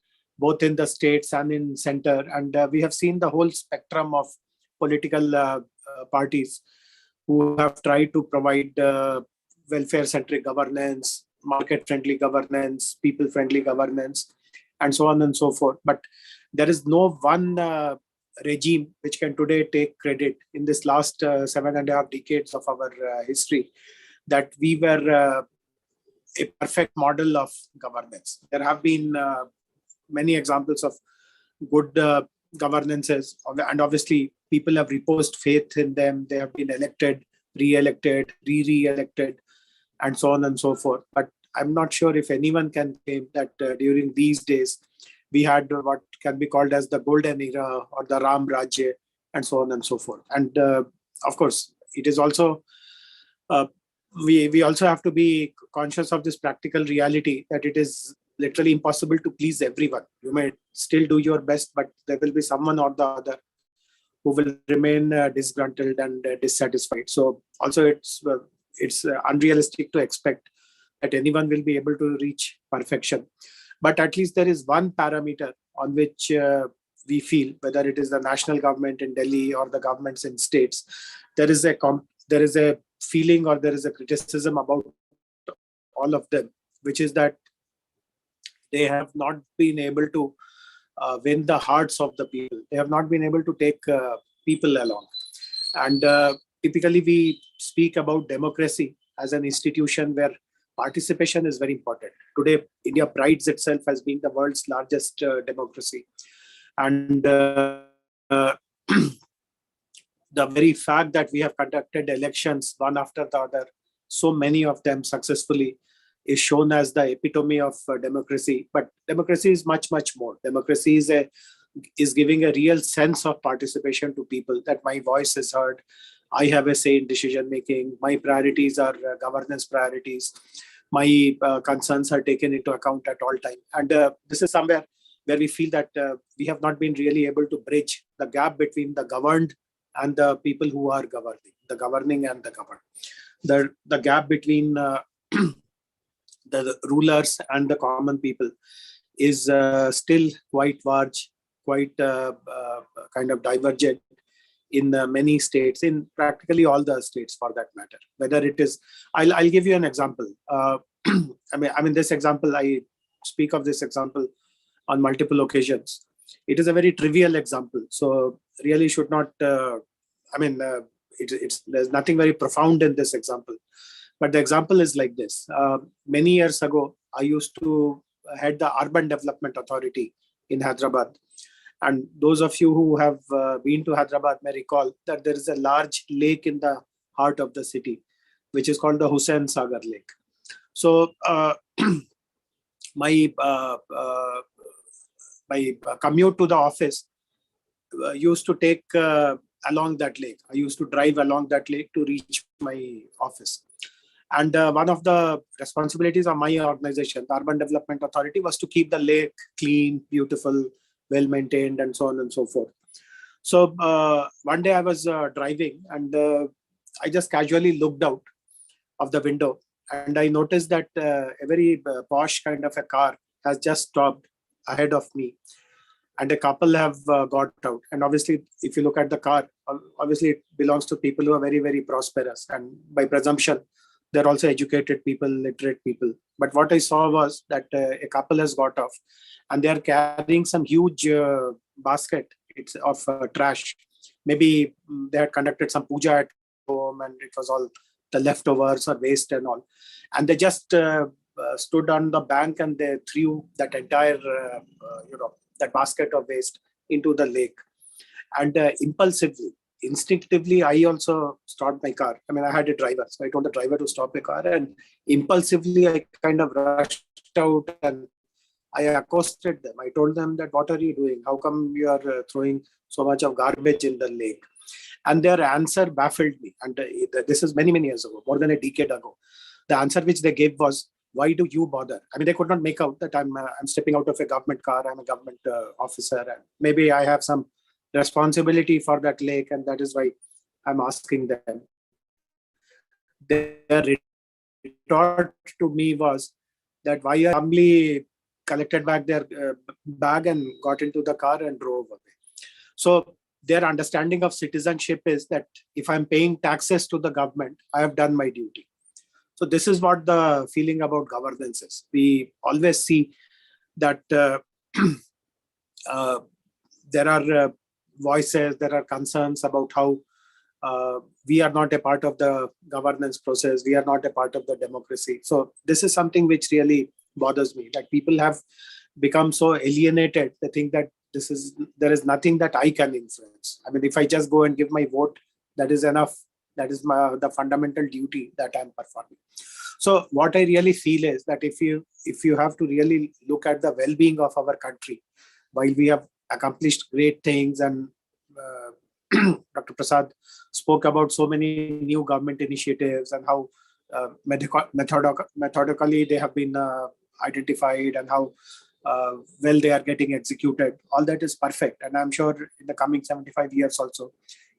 both in the states and in center. And we have seen the whole spectrum of political parties who have tried to provide welfare-centric governance, market-friendly governance, people-friendly governance, and so on and so forth. But there is no one regime which can today take credit in this last 7.5 decades of our history that we were a perfect model of governance. There have been many examples of good governances, and obviously people have reposed faith in them. They have been elected, re-elected, re-elected, and so on and so forth. But I'm not sure if anyone can claim that during these days we had what can be called as the golden era or the Ram Rajya, and so on and so forth. And of course, it is also we also have to be conscious of this practical reality that it is literally impossible to please everyone. You may still do your best, but there will be someone or the other who will remain disgruntled and dissatisfied. So also it's unrealistic to expect that anyone will be able to reach perfection. But at least there is one parameter on which we feel, whether it is the national government in Delhi or the governments in states, there is a feeling or there is a criticism about all of them, which is that they have not been able to win the hearts of the people. They have not been able to take people along. And typically we speak about democracy as an institution where participation is very important. Today, India prides itself as being the world's largest democracy. And the very fact that we have conducted elections one after the other, so many of them successfully, is shown as the epitome of democracy. But democracy is much, much more. Democracy is giving a real sense of participation to people, that my voice is heard. I have a say in decision making. My priorities are governance priorities. My concerns are taken into account at all times. And this is somewhere where we feel that we have not been really able to bridge the gap between the governed and the people who are governing, the governing and the governed. The gap between the rulers and the common people is still quite large, quite kind of divergent in many states, in practically all the states for that matter. Whether it is, I'll give you an example. I mean, this example, I speak of this example on multiple occasions. It is a very trivial example, so really should not. There's nothing very profound in this example. But the example is like this. Many years ago, I used to head the Urban Development Authority in Hyderabad. And those of you who have been to Hyderabad may recall that there is a large lake in the heart of the city, which is called the Hussain Sagar Lake. So my commute to the office used to take along that lake. I used to drive along that lake to reach my office. And one of the responsibilities of my organization, the Urban Development Authority, was to keep the lake clean, beautiful, well-maintained, and so on and so forth. So one day I was driving, and I just casually looked out of the window, and I noticed that a very posh kind of a car has just stopped ahead of me, and a couple have got out. And obviously, if you look at the car, obviously it belongs to people who are very, very prosperous, and by presumption, they're also educated people, literate people. But what I saw was that a couple has got off, and they are carrying some huge basket of trash. Maybe they had conducted some puja at home, and it was all the leftovers or waste and all. And they just stood on the bank and they threw that entire, that basket of waste into the lake. And impulsively, instinctively, I also stopped my car. I mean, I had a driver, so I told the driver to stop the car, and impulsively I kind of rushed out and I accosted them. I told them that, what are you doing? How come you are throwing so much of garbage in the lake? And their answer baffled me. And this is many, many years ago, more than a decade ago. The answer which they gave was, why do you bother? I mean, they could not make out that I'm stepping out of a government car. I'm a government officer, and maybe I have some responsibility for that lake, and that is why I'm asking them. Their retort to me was that, why are you humbly collected back their bag and got into the car and drove away. So their understanding of citizenship is that if I'm paying taxes to the government, I have done my duty. So this is what the feeling about governance is. We always see that there are voices, there are concerns about how we are not a part of the governance process. We are not a part of the democracy. So this is something which really bothers me. Like, people have become so alienated. They think that there is nothing that I can influence. I mean, if I just go and give my vote, that is enough. That is the fundamental duty that I'm performing. So what I really feel is that if you have to really look at the well-being of our country, while we have accomplished great things, and Dr. Prasad spoke about so many new government initiatives and how methodically they have been identified, and how well they are getting executed. All that is perfect. And I'm sure in the coming 75 years also,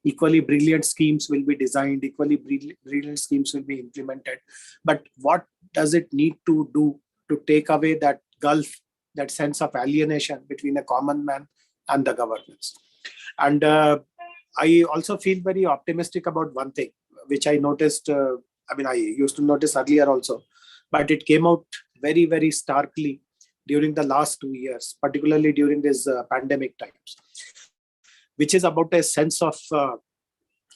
equally brilliant schemes will be designed, equally brilliant schemes will be implemented. But what does it need to do to take away that gulf, that sense of alienation between a common man and the governments? And I also feel very optimistic about one thing, which I noticed. I used to notice earlier also, but it came out very, very starkly during the last 2 years, particularly during this pandemic times, which is about a sense of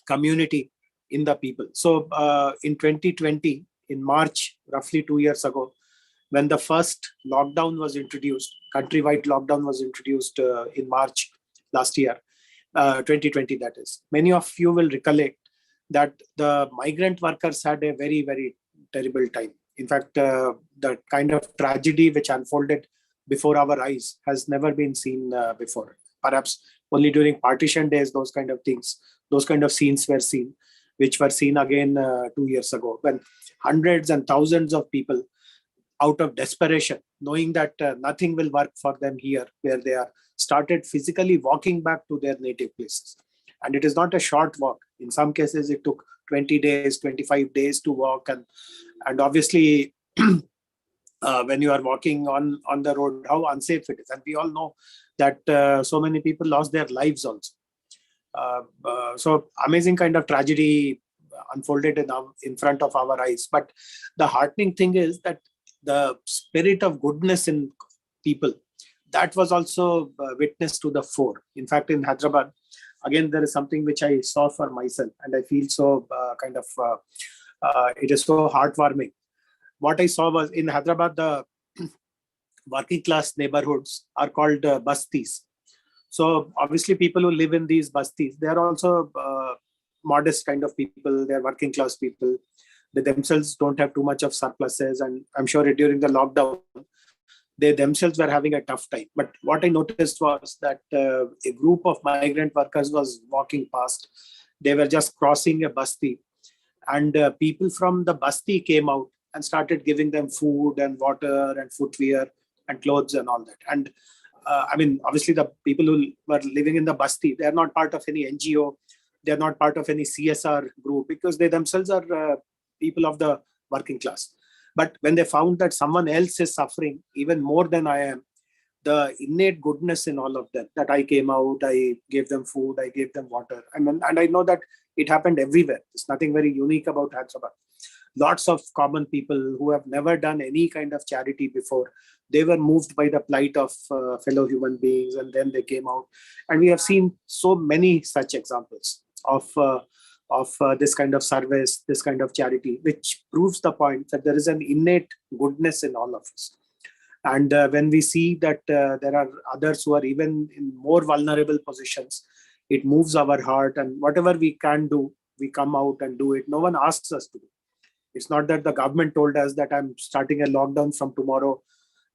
community in the people. So in 2020, in March, roughly 2 years ago, when the first lockdown was introduced, countrywide lockdown was introduced in March last year, 2020 that is. Many of you will recollect that the migrant workers had a very, very terrible time. In fact, the kind of tragedy which unfolded before our eyes has never been seen before. Perhaps only during partition days, those kind of things, those kind of scenes were seen, which were seen again 2 years ago, when hundreds and thousands of people, out of desperation, knowing that nothing will work for them here where they are, started physically walking back to their native places. And it is not a short walk. In some cases, it took 20 days, 25 days to walk. And obviously, when you are walking on the road, how unsafe it is. And we all know that so many people lost their lives also. So amazing kind of tragedy unfolded in front of our eyes. But the heartening thing is that the spirit of goodness in people, that was also witnessed to the fore. In fact, in Hyderabad, again, there is something which I saw for myself, and I feel so it is so heartwarming. What I saw was, in Hyderabad, the working class neighborhoods are called bastis. So obviously, people who live in these bastis, they are also modest kind of people. They are working class people. They themselves don't have too much of surpluses, and I'm sure during the lockdown, they themselves were having a tough time. But what I noticed was that a group of migrant workers was walking past. They were just crossing a basti, and people from the basti came out and started giving them food and water and footwear and clothes and all that. And obviously, the people who were living in the basti, they are not part of any NGO. They are not part of any CSR group, because they themselves are people of the working class. But when they found that someone else is suffering even more than I am, the innate goodness in all of them, that I came out, I gave them food, I gave them water. And I know that it happened everywhere. There's nothing very unique about Hyderabad. Lots of common people who have never done any kind of charity before, they were moved by the plight of fellow human beings, and then they came out. And we have seen so many such examples of this kind of service, this kind of charity, which proves the point that there is an innate goodness in all of us. And when we see that there are others who are even in more vulnerable positions, it moves our heart. And whatever we can do, we come out and do it. No one asks us to do. It's not that the government told us that I'm starting a lockdown from tomorrow.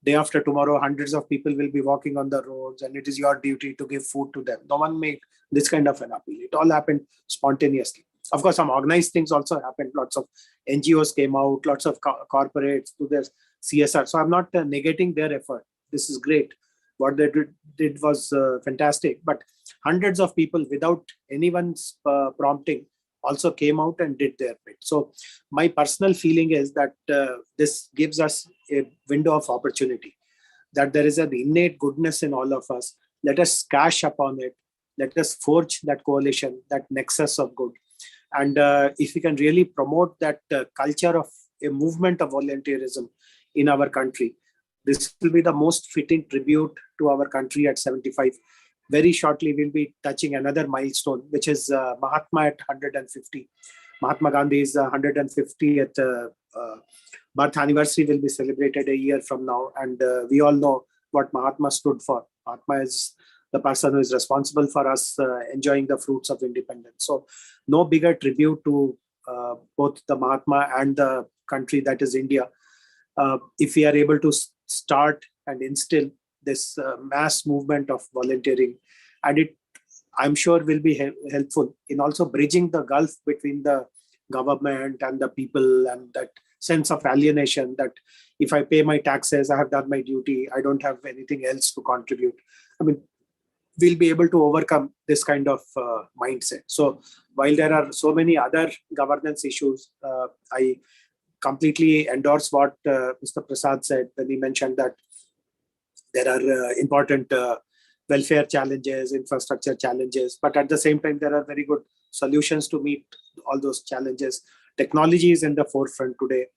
Day after tomorrow, hundreds of people will be walking on the roads, and it is your duty to give food to them. No one made this kind of an appeal. It all happened spontaneously. Of course, some organized things also happened. Lots of NGOs came out, lots of corporates to their CSR. So I'm not negating their effort. This is great. What they did was fantastic. But hundreds of people, without anyone's prompting, also came out and did their bit. So my personal feeling is that this gives us a window of opportunity. that there is an innate goodness in all of us. Let us cash upon it. Let us forge that coalition, that nexus of good. And if we can really promote that culture of a movement of volunteerism in our country, this will be the most fitting tribute to our country at 75. Very shortly, we'll be touching another milestone, which is Mahatma at 150. Mahatma Gandhi's 150th birth anniversary will be celebrated a year from now. And we all know what Mahatma stood for. Mahatma is the person who is responsible for us enjoying the fruits of independence. So no bigger tribute to both the Mahatma and the country that is India. If we are able to start and instill this mass movement of volunteering, and it, I'm sure, will be helpful in also bridging the gulf between the government and the people, and that sense of alienation that if I pay my taxes, I have done my duty, I don't have anything else to contribute. I mean, we'll be able to overcome this kind of mindset. So while there are so many other governance issues, I completely endorse what Mr. Prasad said when he mentioned that there are important welfare challenges, infrastructure challenges, but at the same time, there are very good solutions to meet all those challenges. Technology is in the forefront today.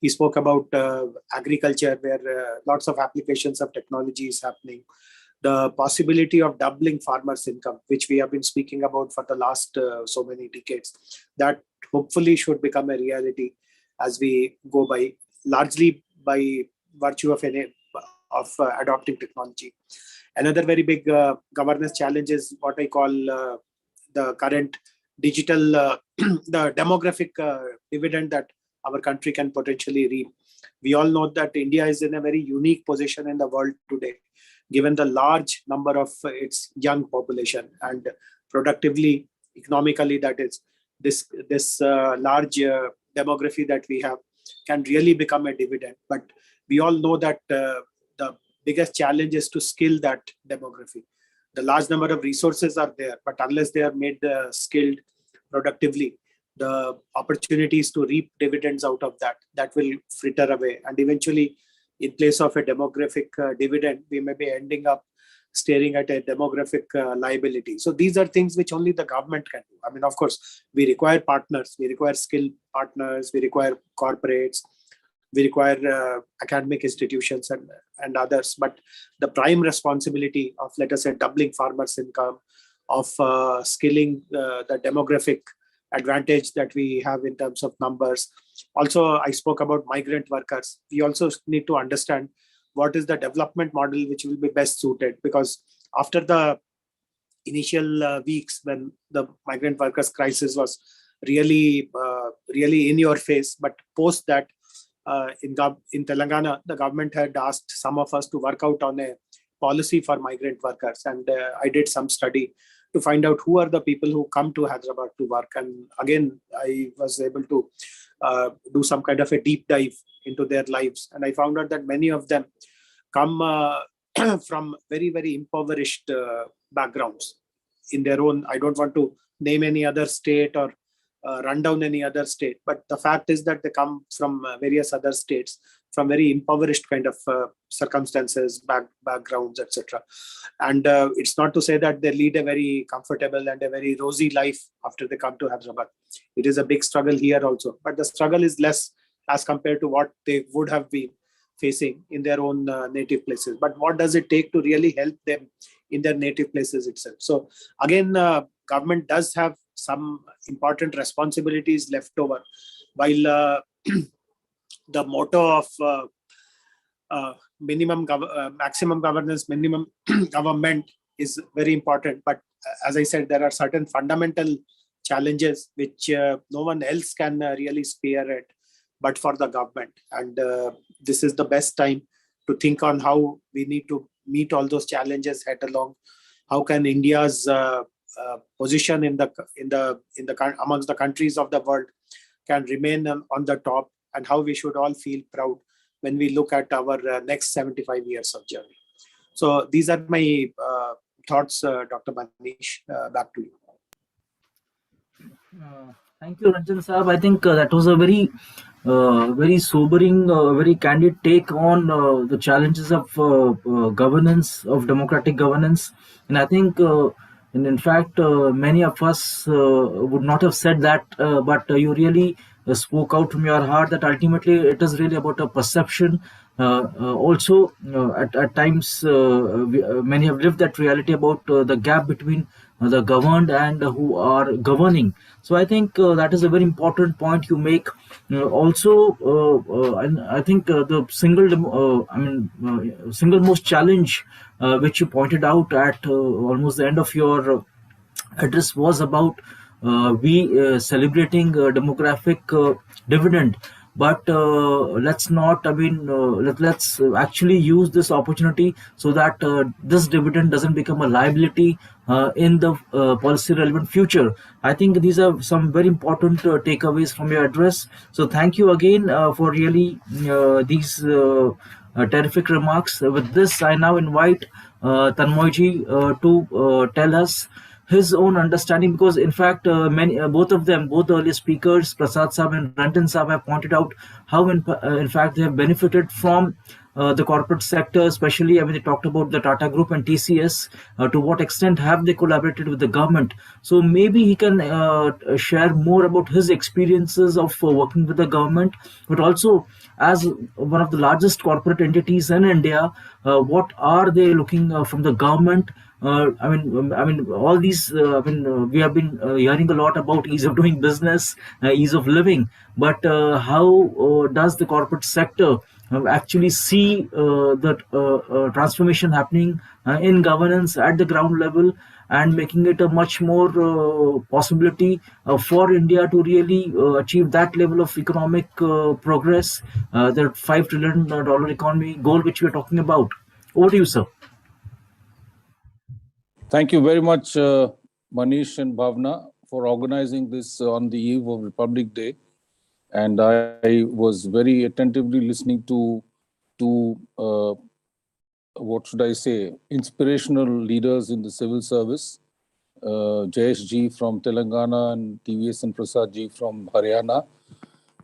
He spoke about agriculture, where lots of applications of technology is happening. The possibility of doubling farmers' income, which we have been speaking about for the last so many decades, that hopefully should become a reality as we go by, largely by virtue of adopting technology. Another very big governance challenge is what I call the current digital, the demographic dividend that our country can potentially reap. We all know that India is in a very unique position in the world today, given the large number of its young population, and productively, economically, that is, this large demography that we have can really become a dividend. But we all know that the biggest challenge is to skill that demography. The large number of resources are there, but unless they are made skilled productively, the opportunities to reap dividends out of that will fritter away. And eventually, in place of a demographic dividend, we may be ending up staring at a demographic liability. So these are things which only the government can do. I mean, of course, we require partners, we require skilled partners, we require corporates, we require academic institutions and others. But the prime responsibility of, let us say, doubling farmers' income, of skilling the demographic advantage that we have in terms of numbers. Also, I spoke about migrant workers. We also need to understand what is the development model which will be best suited, because after the initial weeks when the migrant workers crisis was really in your face, but post that, in Telangana, the government had asked some of us to work out on a policy for migrant workers, and I did some study to find out who are the people who come to Hyderabad to work. And again, I was able to do some kind of a deep dive into their lives, and I found out that many of them come from very, very impoverished backgrounds in their own. I don't want to name any other state or run down any other state, but the fact is that they come from various other states, from very impoverished kind of circumstances, backgrounds, etc. And it's not to say that they lead a very comfortable and a very rosy life after they come to Hyderabad. It is a big struggle here also, but the struggle is less as compared to what they would have been facing in their own native places. But what does it take to really help them in their native places itself? So again, government does have some important responsibilities left over, while the motto of maximum governance, minimum government is very important. But as I said, there are certain fundamental challenges which no one else can really spearhead but for the government. And this is the best time to think on how we need to meet all those challenges head along. How can India's position in the amongst the countries of the world can remain on the top, and how we should all feel proud when we look at our next 75 years of journey. So these are my thoughts, Dr. Manish. Back to you. Thank you, Ranjan Saab. I think that was a very sobering, very candid take on the challenges of governance, of democratic governance. And I think, and in fact, many of us would not have said that, but you really spoke out from your heart that ultimately it is really about a perception. Also, at times, many have lived that reality about the gap between the governed and who are governing. So I think that is a very important point you make. And I think the single most challenge which you pointed out at almost the end of your address was about we celebrating demographic dividend, but let's not, let's actually use this opportunity so that this dividend doesn't become a liability in the policy relevant future. I think these are some very important takeaways from your address. So thank you again for really these terrific remarks. With this, I now invite Tanmoyji to tell us his own understanding, because in fact many both of them, both the earlier speakers, Prasad Saab and Ranjan Saab, have pointed out how in fact they have benefited from the corporate sector, especially when they talked about the Tata Group and TCS. To what extent have they collaborated with the government? So maybe he can share more about his experiences of working with the government, but also as one of the largest corporate entities in India, what are they looking from the government? All these. We have been hearing a lot about ease of doing business, ease of living, but how does the corporate sector actually see that transformation happening in governance at the ground level, and making it a much more possibility for India to really achieve that level of economic progress, the $5 trillion economy goal which we are talking about. Over to you, sir. Thank you very much, Manish and Bhavana, for organizing this on the eve of Republic Day. And I was very attentively listening to what should I say, inspirational leaders in the civil service. Jayesh ji from Telangana and TVSN Prasad ji from Haryana.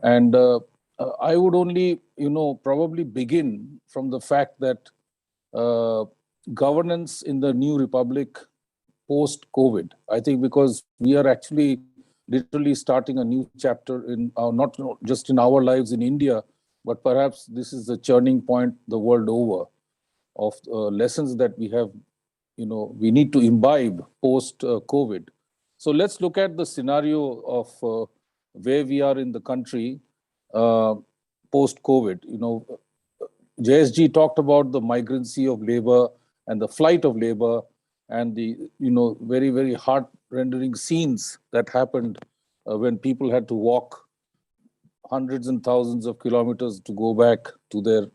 And I would only, probably begin from the fact that governance in the new republic post-COVID, I think, because we are actually literally starting a new chapter in not just in our lives in India, but perhaps this is the turning point the world over of lessons that we have, we need to imbibe post-COVID. So let's look at the scenario of where we are in the country post-COVID. JSG talked about the migrancy of labor and the flight of labor and the, very, very heart-rendering scenes that happened when people had to walk hundreds and thousands of kilometers to go back to their,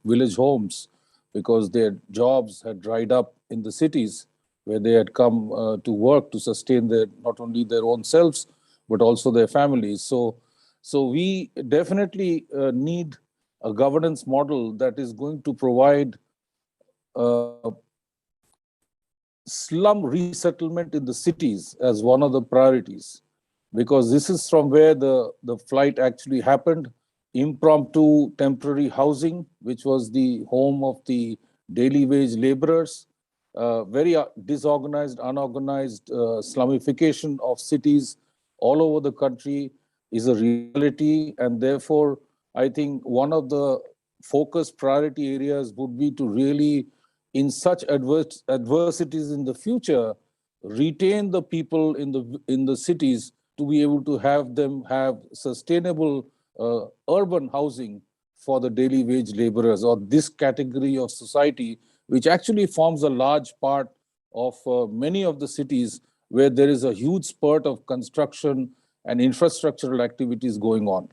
village homes because their jobs had dried up in the cities where they had come to work to sustain not only their own selves, but also their families. So we definitely need a governance model that is going to provide slum resettlement in the cities as one of the priorities, because this is from where the flight actually happened. Impromptu temporary housing, which was the home of the daily wage laborers, very disorganized, unorganized slumification of cities all over the country is a reality. And therefore, I think one of the focus priority areas would be to really, in such adversities in the future, retain the people in the cities to be able to have them have sustainable urban housing for the daily wage laborers, or this category of society, which actually forms a large part of many of the cities where there is a huge spurt of construction and infrastructural activities going on.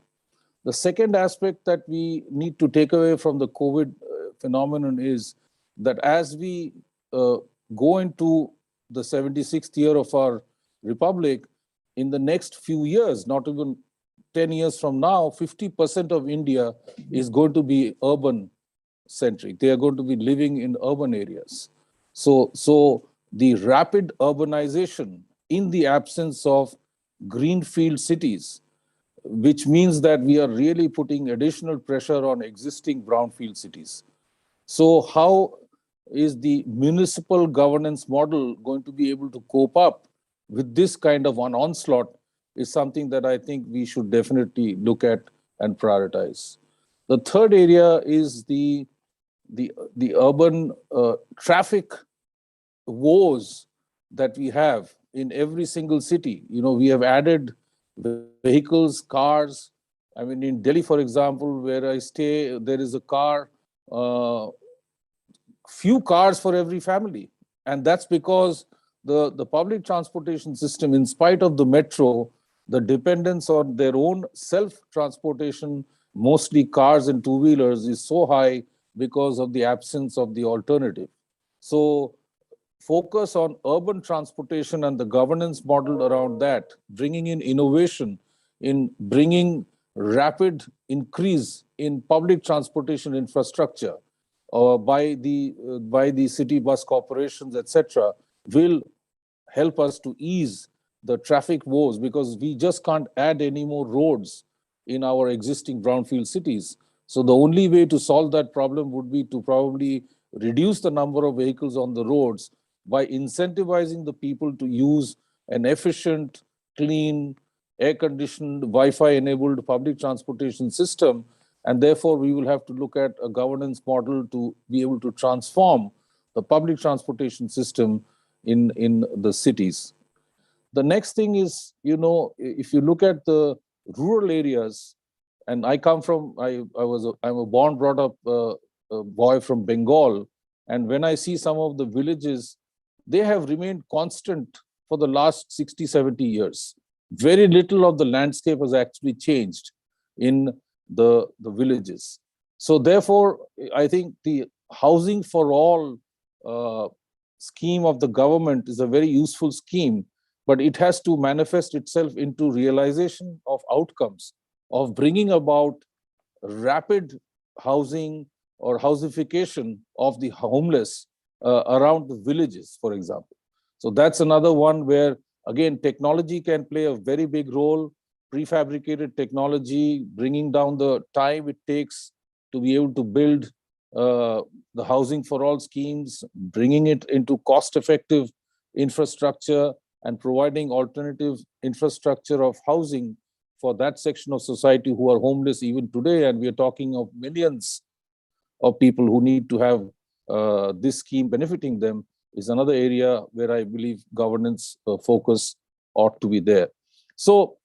The second aspect that we need to take away from the COVID phenomenon is that as we go into the 76th year of our republic, in the next few years, not even 10 years from now, 50% of India is going to be urban centric. They are going to be living in urban areas. So the rapid urbanization in the absence of greenfield cities, which means that we are really putting additional pressure on existing brownfield cities. So how is the municipal governance model going to be able to cope up with this kind of an onslaught is something that I think we should definitely look at and prioritize. The third area is the urban traffic woes that we have in every single city. You know, we have added vehicles, cars. I mean, in Delhi, for example, where I stay, there is a car, few cars for every family. And that's because the public transportation system, in spite of the metro, the dependence on their own self-transportation, mostly cars and two-wheelers, is so high because of the absence of the alternative. So focus on urban transportation and the governance model around that, bringing in innovation, in bringing rapid increase in public transportation infrastructure by the city bus corporations, etc., will help us to ease the traffic woes, because we just can't add any more roads in our existing brownfield cities. So the only way to solve that problem would be to probably reduce the number of vehicles on the roads by incentivizing the people to use an efficient, clean, air-conditioned, Wi-Fi-enabled public transportation system. And therefore, we will have to look at a governance model to be able to transform the public transportation system in the cities. The next thing is, you know, if you look at the rural areas, and I come from, I'm a born, brought up boy from Bengal, and when I see some of the villages, they have remained constant for the last 60, 70 years. Very little of the landscape has actually changed in the villages. So therefore, I think the housing for all scheme of the government is a very useful scheme, but it has to manifest itself into realization of outcomes, of bringing about rapid housing or houseification of the homeless around the villages, for example. So that's another one where, again, technology can play a very big role. Prefabricated technology, bringing down the time it takes to be able to build the housing for all schemes, bringing it into cost-effective infrastructure and providing alternative infrastructure of housing for that section of society who are homeless even today. And we are talking of millions of people who need to have this scheme benefiting them, is another area where I believe governance focus ought to be there. So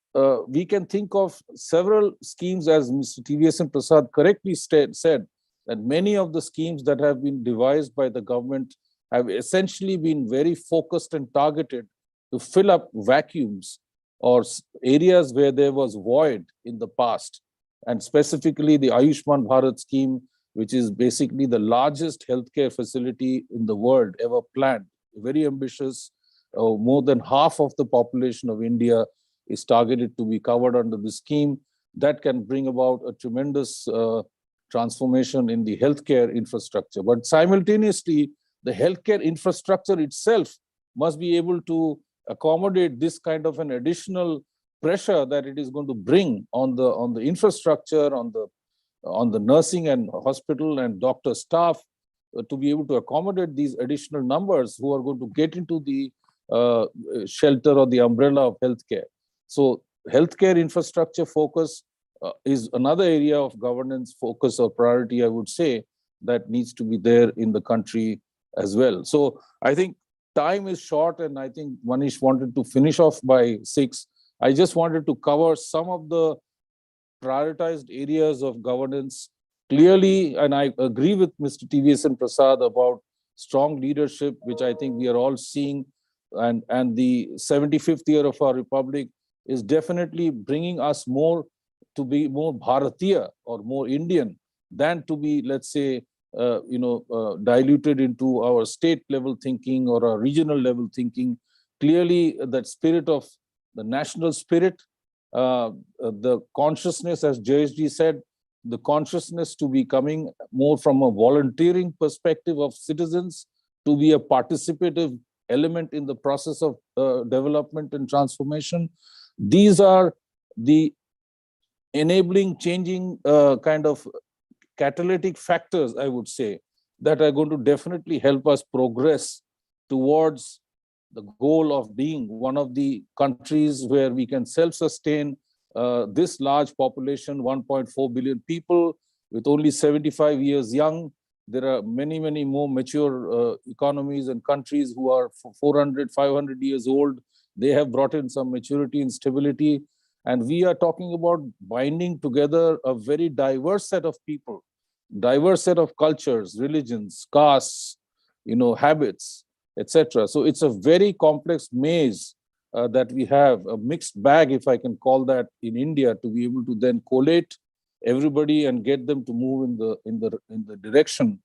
we can think of several schemes, as Mr. TVSN Prasad correctly said, that many of the schemes that have been devised by the government have essentially been very focused and targeted to fill up vacuums or areas where there was void in the past. And specifically the Ayushman Bharat scheme, which is basically the largest healthcare facility in the world ever planned, very ambitious. More than half of the population of India is targeted to be covered under the scheme. That can bring about a tremendous transformation in the healthcare infrastructure. But simultaneously, the healthcare infrastructure itself must be able to accommodate this kind of an additional pressure that it is going to bring on the infrastructure, on the nursing and hospital and doctor staff, to be able to accommodate these additional numbers who are going to get into the shelter or the umbrella of healthcare. So healthcare infrastructure focus is another area of governance focus or priority, I would say, that needs to be there in the country as well. So I think time is short, and I think Manish wanted to finish off by 6. I just wanted to cover some of the prioritized areas of governance clearly, and I agree with Mr. TVSN Prasad about strong leadership, which I think we are all seeing, and the 75th year of our republic is definitely bringing us more to be more Bharatiya or more Indian than to be, let's say, diluted into our state level thinking or our regional level thinking. Clearly, that spirit of the national spirit, the consciousness, as Jayesh said, the consciousness to be coming more from a volunteering perspective of citizens to be a participative element in the process of development and transformation. These are the enabling, changing kind of catalytic factors, I would say, that are going to definitely help us progress towards the goal of being one of the countries where we can self-sustain this large population, 1.4 billion people, with only 75 years young. There are many, many more mature economies and countries who are 400, 500 years old. They have brought in some maturity and stability. And we are talking about binding together a very diverse set of people, diverse set of cultures, religions, castes, habits, etc. So it's a very complex maze that we have, a mixed bag, if I can call that, in India, to be able to then collate everybody and get them to move in the direction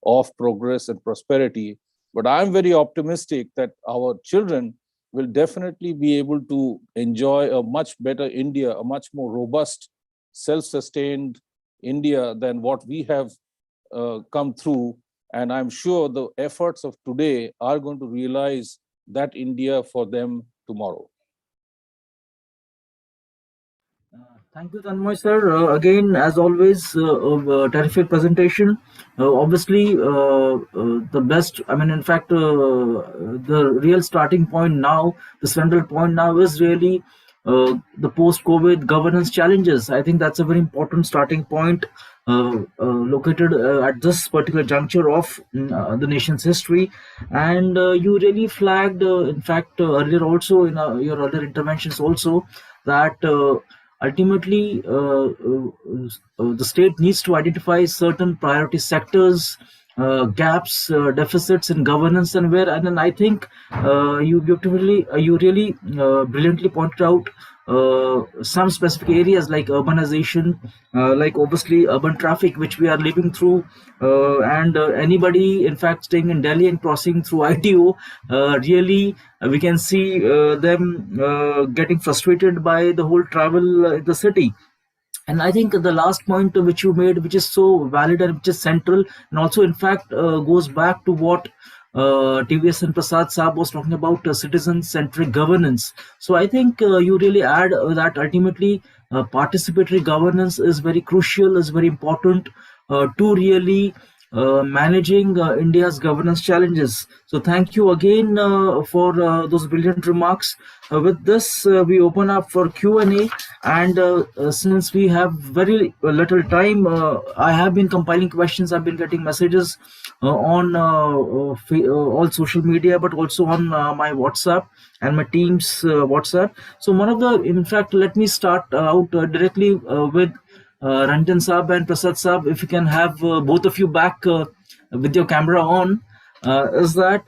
of progress and prosperity. But I'm very optimistic that our children will definitely be able to enjoy a much better India, a much more robust, self-sustained India than what we have come through. And I'm sure the efforts of today are going to realize that India for them tomorrow. Thank you, Tanmoy sir. Again, as always, terrific presentation. Obviously, the best. I mean, in fact, the real starting point now, the central point now, is really the post-COVID governance challenges. I think that's a very important starting point, located at this particular juncture of the nation's history. And you really flagged, in fact, earlier also in your other interventions also, that. Ultimately, the state needs to identify certain priority sectors, gaps, deficits in governance, and where. And then I think you beautifully, you really brilliantly pointed out some specific areas like urbanization, like obviously urban traffic, which we are living through, and anybody, in fact, staying in Delhi and crossing through ITO, really we can see them getting frustrated by the whole travel in the city. And I think the last point which you made, which is so valid and which is central, and also in fact goes back to what TVSN Prasad Saab was talking about, citizen-centric governance. So I think you really add that ultimately participatory governance is very crucial, is very important to really managing India's governance challenges. So thank you again for those brilliant remarks. With this, we open up for Q&A, and since we have very little time, I have been compiling questions. I've been getting messages on all social media, but also on my WhatsApp and my team's WhatsApp. So one of the, in fact, let me start out directly with Ranjan Saab and Prasad Saab. If you can have both of you back with your camera on, is that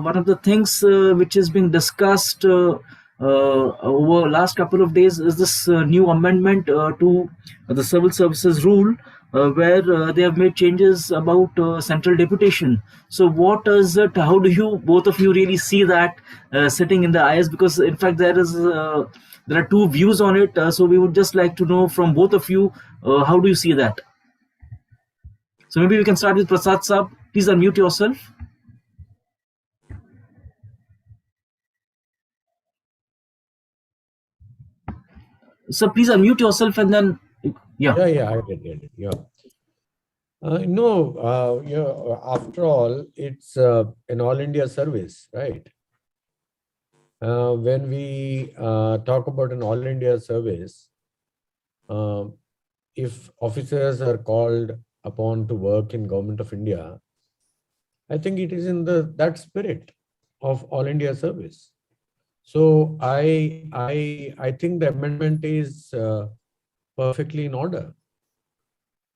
one of the things which is being discussed over last couple of days is this new amendment to the civil services rule, where they have made changes about central deputation. So what is it, how do you, both of you, really see that sitting in the eyes? Because in fact there are two views on it, so we would just like to know from both of you, how do you see that? So maybe we can start with Prasad Saab. Please unmute yourself. So please unmute yourself and then, yeah. I get it. Yeah. No, after all, it's an all India service, right? When we talk about an all India service, if officers are called upon to work in Government of India, I think it is in that spirit of all India service. So I think the amendment is perfectly in order,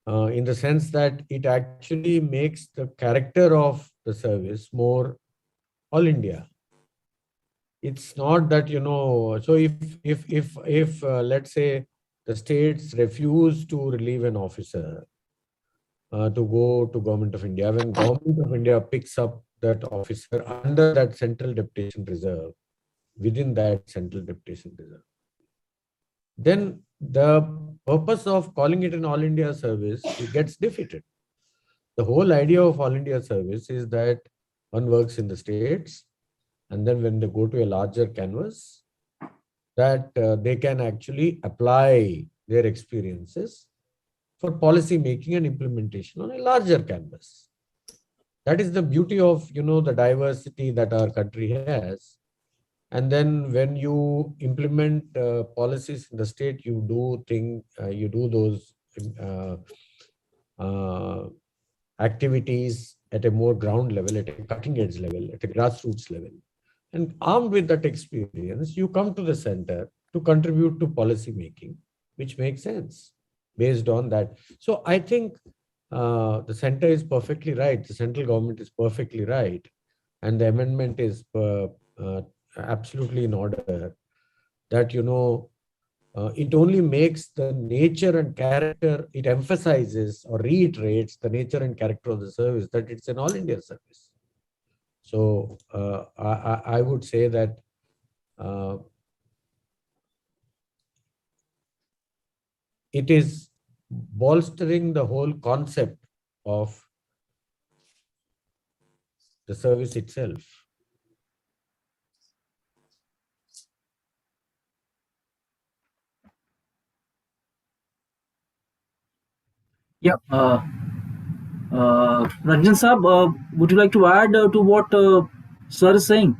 in the sense that it actually makes the character of the service more all India. It's not that, so if let's say the states refuse to relieve an officer to go to Government of India, when Government of India picks up that officer under that central deputation reserve, within that central deputation reserve, then the purpose of calling it an all India service, it gets defeated. The whole idea of all India service is that one works in the states, and then when they go to a larger canvas, that they can actually apply their experiences for policy making and implementation on a larger canvas. That is the beauty of, the diversity that our country has. And then when you implement policies in the state, you do those activities at a more ground level, at a cutting edge level, at a grassroots level. And armed with that experience, you come to the center to contribute to policy making, which makes sense based on that. So I think the center is perfectly right. The central government is perfectly right. And the amendment is absolutely in order that, it only makes the nature and character, it emphasizes or reiterates the nature and character of the service, that it's an all India service. So I would say that it is bolstering the whole concept of the service itself. Yeah. Ranjan Saab, would you like to add to what Sir is saying?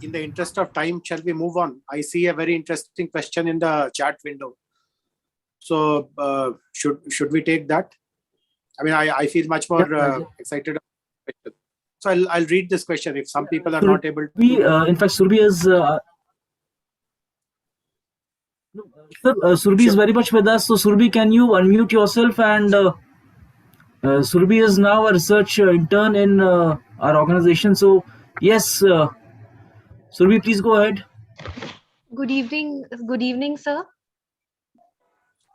In the interest of time, shall we move on? I see a very interesting question in the chat window. So should we take that? I mean, I feel much more excited about the question. So I'll read this question if some people are not able to. In fact, Surbi is Surbi is very much with us. So Surbi, can you unmute yourself? And Surbi is now a research intern in our organization. So yes, Surbi, please go ahead. Good evening, sir.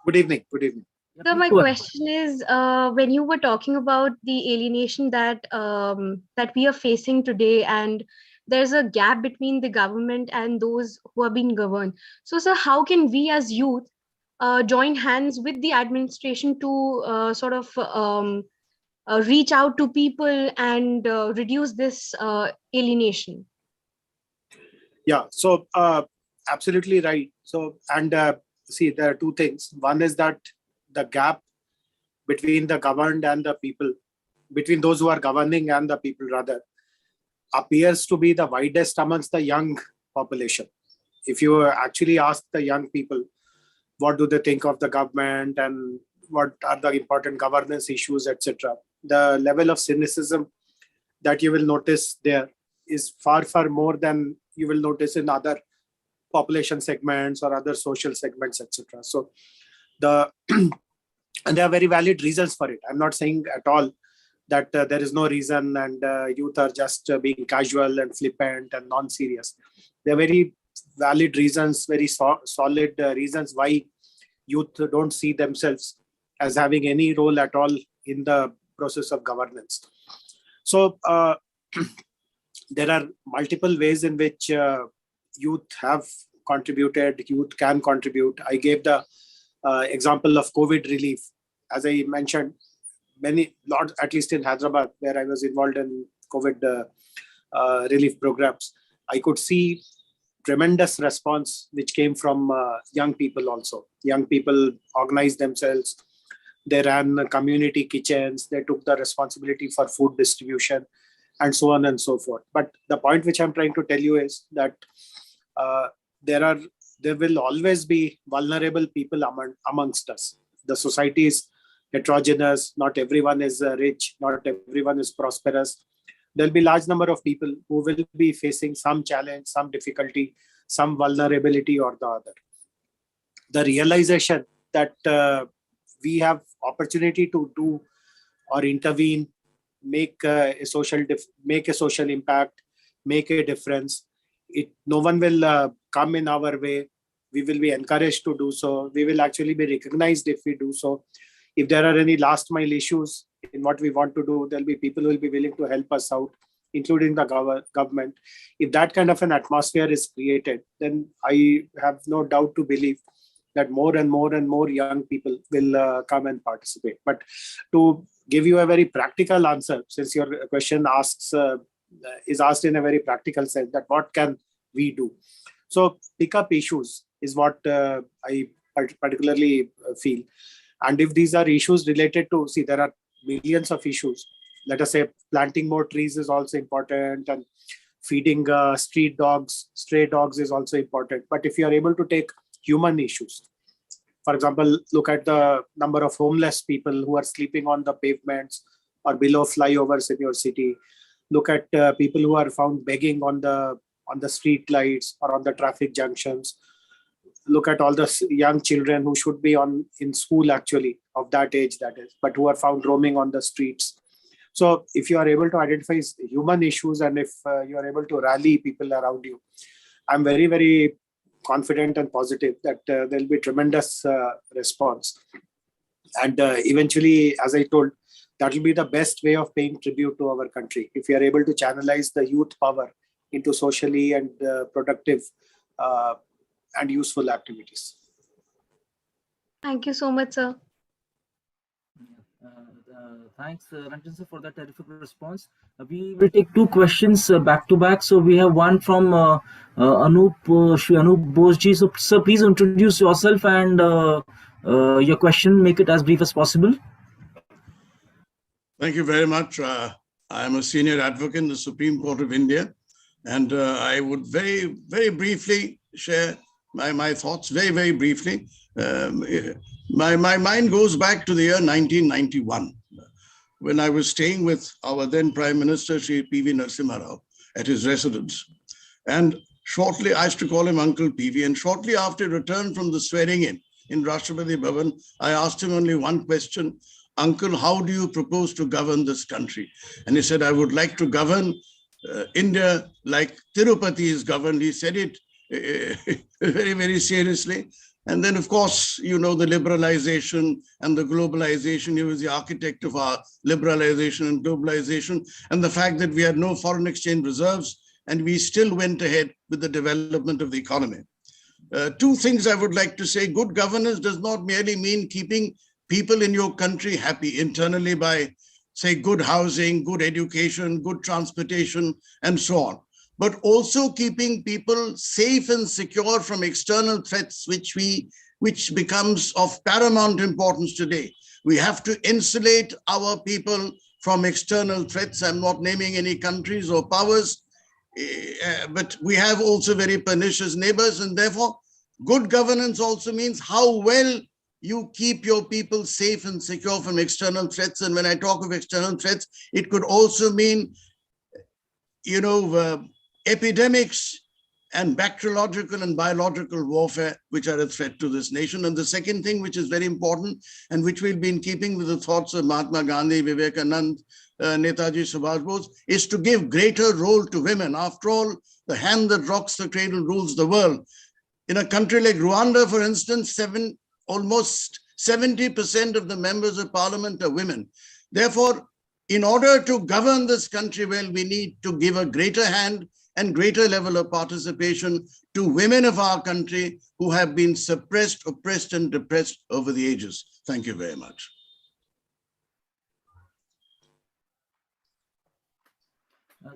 Good evening. Good evening. So my question is, when you were talking about the alienation that that we are facing today, and there's a gap between the government and those who are being governed. So, sir, how can we as youth join hands with the administration to sort of reach out to people and reduce this alienation? Yeah, so absolutely right. So, and see, there are two things. One is that the gap between the governed and the people, between those who are governing and the people rather, appears to be the widest amongst the young population. If you actually ask the young people, what do they think of the government and what are the important governance issues, etc., the level of cynicism that you will notice there is far, far more than you will notice in other population segments or other social segments, etc. So and there are very valid reasons for it. I'm not saying at all that there is no reason and youth are just being casual and flippant and non-serious. There are very valid reasons, very solid reasons why youth don't see themselves as having any role at all in the process of governance. So there are multiple ways in which youth have contributed, youth can contribute. I gave the example of COVID relief. As I mentioned, at least in Hyderabad, where I was involved in COVID relief programs, I could see tremendous response which came from young people also. Young people organized themselves. They ran community kitchens. They took the responsibility for food distribution and so on and so forth. But the point which I'm trying to tell you is that there will always be vulnerable people amongst us. The society is heterogeneous. Not everyone is rich. Not everyone is prosperous. There'll be large number of people who will be facing some challenge, some difficulty, some vulnerability or the other. The realization that we have opportunity to do or intervene, make a social impact, make a difference. No one will come in our way. We will be encouraged to do so. We will actually be recognized if we do so. If there are any last mile issues in what we want to do, there'll be people who will be willing to help us out, including the government. If that kind of an atmosphere is created, then I have no doubt to believe that more and more young people will come and participate. But to give you a very practical answer, since your question is asked in a very practical sense, that what can we do. So pick up issues is what I particularly feel. And if these are issues related to, see, there are millions of issues. Let us say planting more trees is also important, and feeding street dogs, stray dogs is also important. But if you are able to take human issues, for example, look at the number of homeless people who are sleeping on the pavements or below flyovers in your city. Look at people who are found begging on the street lights or on the traffic junctions. Look at all the young children who should be in school, actually, of that age, that is, but who are found roaming on the streets. So if you are able to identify human issues, and if you are able to rally people around you, I'm very, very confident and positive that there will be tremendous response. And eventually, as I told, that will be the best way of paying tribute to our country. If we are able to channelize the youth power into socially and productive and useful activities. Thank you so much, sir. Thanks, Ranjan sir, for that terrific response. We will take two questions back to back. So we have one from Shri Anup Bosji. So, sir, please introduce yourself and your question. Make it as brief as possible. Thank you very much. I am a senior advocate in the Supreme Court of India, and I would very, very briefly share my thoughts, very, very briefly. My mind goes back to the year 1991, when I was staying with our then Prime Minister, Shri P.V. Narasimha Rao, at his residence. And shortly, I used to call him Uncle P.V. And shortly after return from the swearing in Rashtrapati Bhavan, I asked him only one question: Uncle, how do you propose to govern this country? And he said, I would like to govern India like Tirupati is governed. He said it very, very seriously. And then, of course, you know, the liberalization and the globalization. He was the architect of our liberalization and globalization, and the fact that we had no foreign exchange reserves, and we still went ahead with the development of the economy. Two things I would like to say. Good governance does not merely mean keeping people in your country happy internally by, say, good housing, good education, good transportation, and so on, but also keeping people safe and secure from external threats, which becomes of paramount importance today. We have to insulate our people from external threats. I'm not naming any countries or powers, but we have also very pernicious neighbors, and therefore good governance also means how well you keep your people safe and secure from external threats. And when I talk of external threats, it could also mean, you know, epidemics and bacteriological and biological warfare, which are a threat to this nation. And the second thing, which is very important, and which we've been keeping with the thoughts of Mahatma Gandhi, Vivekanand, Netaji Subhash Bose, is to give greater role to women. After all, the hand that rocks the cradle rules the world. In a country like Rwanda, for instance, almost 70% of the members of parliament are women. Therefore, in order to govern this country well, we need to give a greater hand and greater level of participation to women of our country who have been suppressed, oppressed, and depressed over the ages. Thank you very much.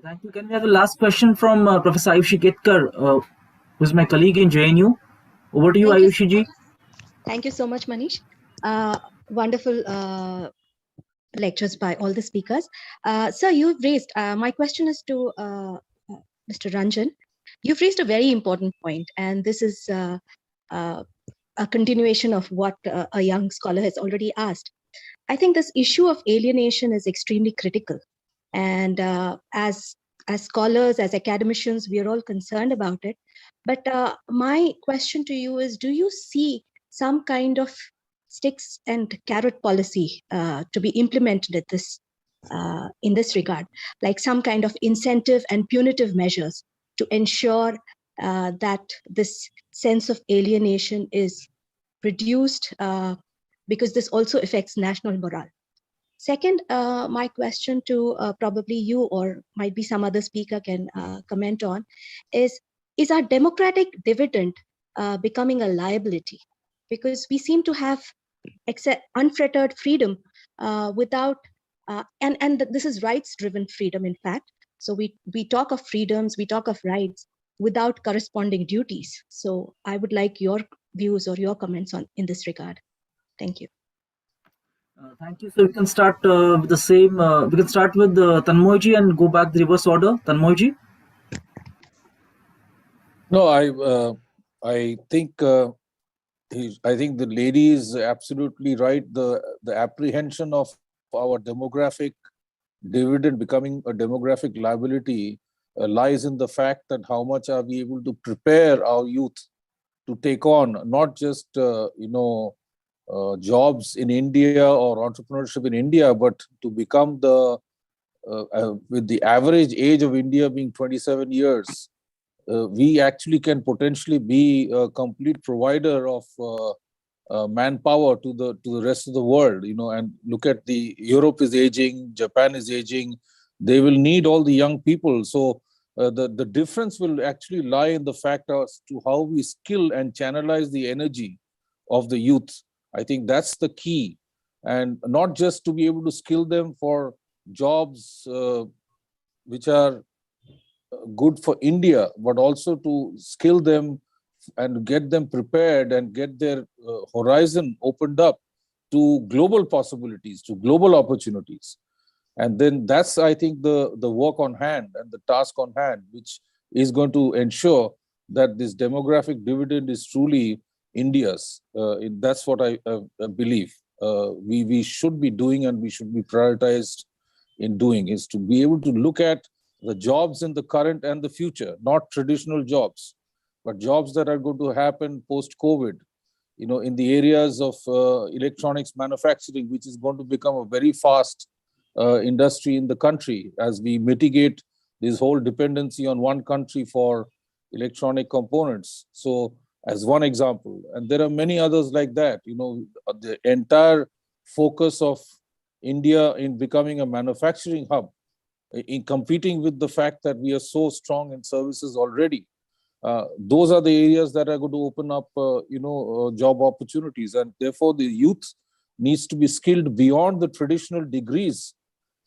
Thank you. Can we have the last question from Professor Ayushi Ketkar, who's my colleague in JNU? Over to you, Ayushi ji. Thank you so much, Manish. Wonderful lectures by all the speakers. Sir, you've raised, my question is to Mr. Ranjan. You've raised a very important point, and this is a continuation of what a young scholar has already asked. I think this issue of alienation is extremely critical. And as scholars, as academicians, we are all concerned about it. But my question to you is, do you see some kind of sticks and carrot policy to be implemented at this in this regard, like some kind of incentive and punitive measures to ensure that this sense of alienation is reduced, because this also affects national morale. Second, my question to probably you or might be some other speaker can comment on is our democratic dividend becoming a liability? Because we seem to have unfettered freedom without, and this is rights-driven freedom, in fact. So we talk of freedoms, we talk of rights, without corresponding duties. So I would like your views or your comments in this regard. Thank you. Thank you. So we can start with the same. We can start with Tanmoyji and go back the reverse order. Tanmoyji. No, I think I think the lady is absolutely right. The apprehension of our demographic dividend becoming a demographic liability lies in the fact that how much are we able to prepare our youth to take on not just jobs in India or entrepreneurship in India, but to become with the average age of India being 27 years, we actually can potentially be a complete provider of manpower to the rest of the world. And look at Europe is aging, Japan is aging. They will need all the young people. So the difference will actually lie in the fact as to how we skill and channelize the energy of the youth. I think that's the key, and not just to be able to skill them for jobs which are good for India, but also to skill them and get them prepared and get their horizon opened up to global possibilities, to global opportunities. And then that's, I think, the work on hand and the task on hand, which is going to ensure that this demographic dividend is truly India's. That's what I believe we should be doing, and we should be prioritized in doing, is to be able to look at the jobs in the current and the future, not traditional jobs, but jobs that are going to happen post-COVID, in the areas of electronics manufacturing, which is going to become a very fast industry in the country as we mitigate this whole dependency on one country for electronic components. So as one example, and there are many others like that, the entire focus of India in becoming a manufacturing hub, in competing with the fact that we are so strong in services already. Those are the areas that are going to open up, job opportunities. And therefore, the youth needs to be skilled beyond the traditional degrees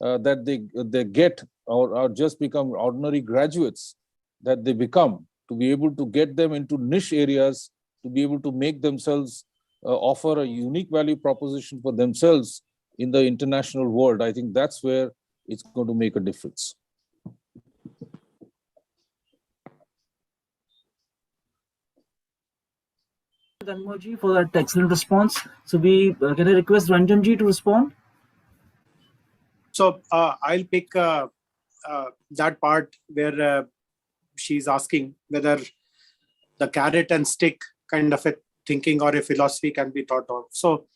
that they get or just become ordinary graduates that they become, to be able to get them into niche areas, to be able to make themselves offer a unique value proposition for themselves in the international world. I think that's where it's going to make a difference. Tanmoyji, for that excellent response. So we can I request Ranjanji to respond? So I'll pick that part where she's asking whether the carrot and stick kind of a thinking or a philosophy can be thought of. So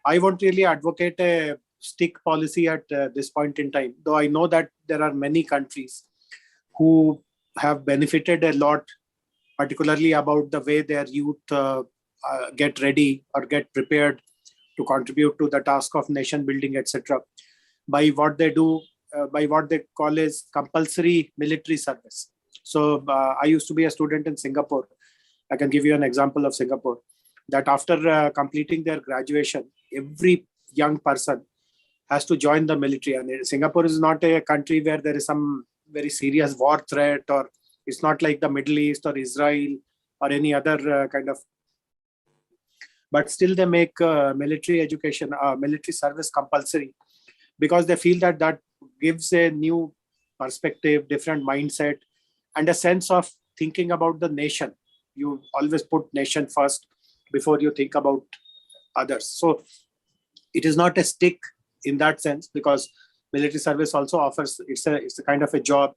I won't really advocate a stick policy at this point in time, though I know that there are many countries who have benefited a lot, particularly about the way their youth get ready or get prepared to contribute to the task of nation building, etc., by what they do, by what they call as compulsory military service. So I used to be a student in Singapore. I can give you an example of Singapore, that after completing their graduation, every young person has to join the military. And Singapore is not a country where there is some very serious war threat, or it's not like the Middle East or Israel or any other kind of. But still they make military education, military service compulsory, because they feel that that gives a new perspective, different mindset, and a sense of thinking about the nation. You always put nation first before you think about others. So it is not a stick in that sense, because military service also offers, it's a kind of a job.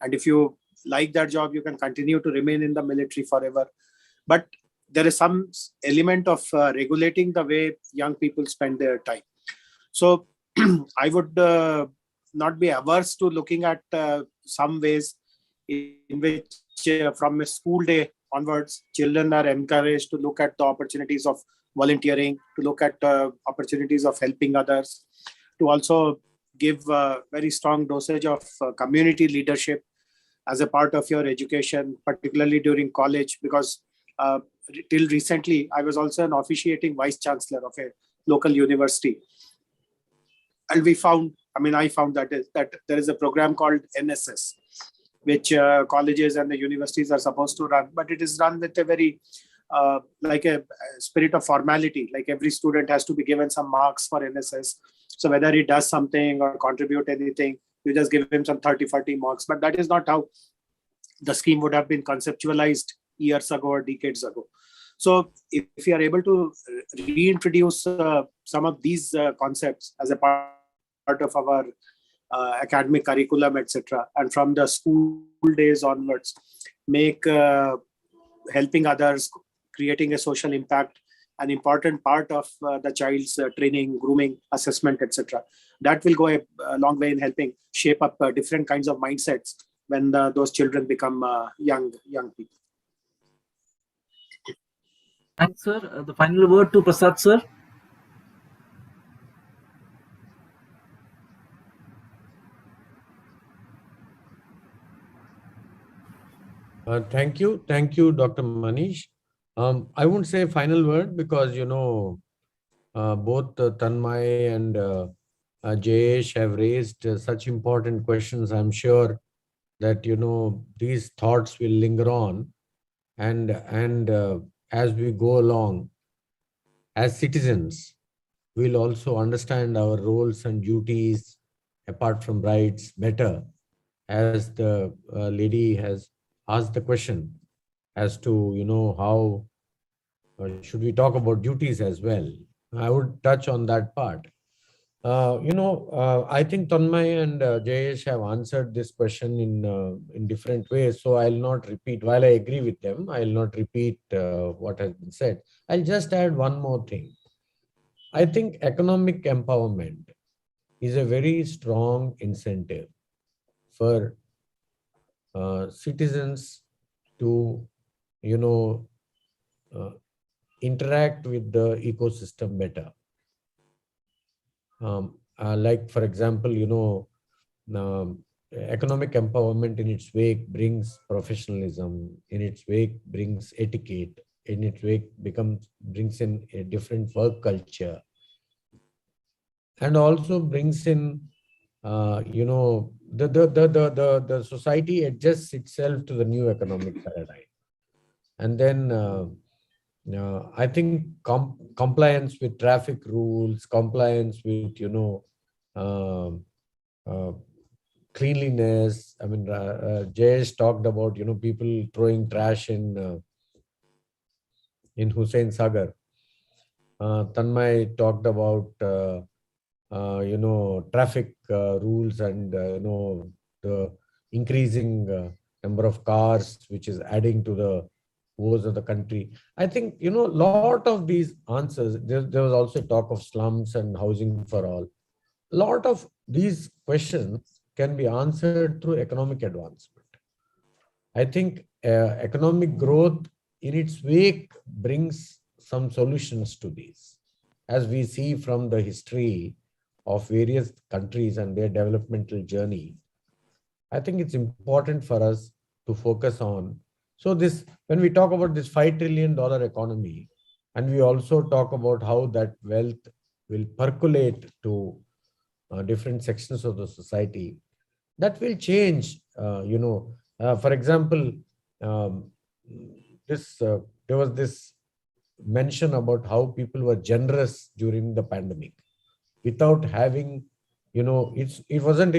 And if you like that job, you can continue to remain in the military forever. But there is some element of regulating the way young people spend their time. So I would not be averse to looking at some ways in which from a school day onwards, children are encouraged to look at the opportunities of volunteering, to look at opportunities of helping others, to also give very strong dosage of community leadership as a part of your education, particularly during college, because till recently, I was also an officiating vice chancellor of a local university. And we found, I found that there is a program called NSS, which colleges and the universities are supposed to run, but it is run with a very like a spirit of formality. Like every student has to be given some marks for NSS. So whether he does something or contribute anything, you just give him some 30, 40 marks. But that is not how the scheme would have been conceptualized years ago or decades ago. So if you are able to reintroduce some of these concepts as a part of our academic curriculum, etc., and from the school days onwards, make helping others, creating a social impact, an important part of the child's training, grooming, assessment, etc. That will go a long way in helping shape up different kinds of mindsets when those children become young people. Thanks, sir. The final word to Prasad, sir. Thank you, Dr. Manish. I won't say final word because both Tanmoy and Jayesh have raised such important questions. I'm sure that these thoughts will linger on, and as we go along, as citizens, we'll also understand our roles and duties apart from rights better, as the lady has asked the question as to how should we talk about duties as well. I would touch on that part. I think Tanmay and Jayesh have answered this question in different ways, so I'll not repeat. While I agree with them, I'll not repeat what has been said. I'll just add one more thing. I think economic empowerment is a very strong incentive for citizens to, interact with the ecosystem better. Like, for example, economic empowerment in its wake brings professionalism, in its wake brings etiquette, in its wake brings in a different work culture, and also brings in the society adjusts itself to the new economic paradigm. And then I think compliance with traffic rules, compliance with cleanliness. I mean, Jayesh talked about people throwing trash in Hussain Sagar. Tanmay talked about traffic rules and the increasing number of cars, which is adding to the woes of the country. I think lot of these answers. There was also talk of slums and housing for all. A lot of these questions can be answered through economic advancement. I think economic growth in its wake brings some solutions to these, as we see from the history of various countries and their developmental journey. I think it's important for us to focus on. So when we talk about this $5 trillion economy, and we also talk about how that wealth will percolate to different sections of the society, that will change. For example, there was this mention about how people were generous during the pandemic without having, it wasn't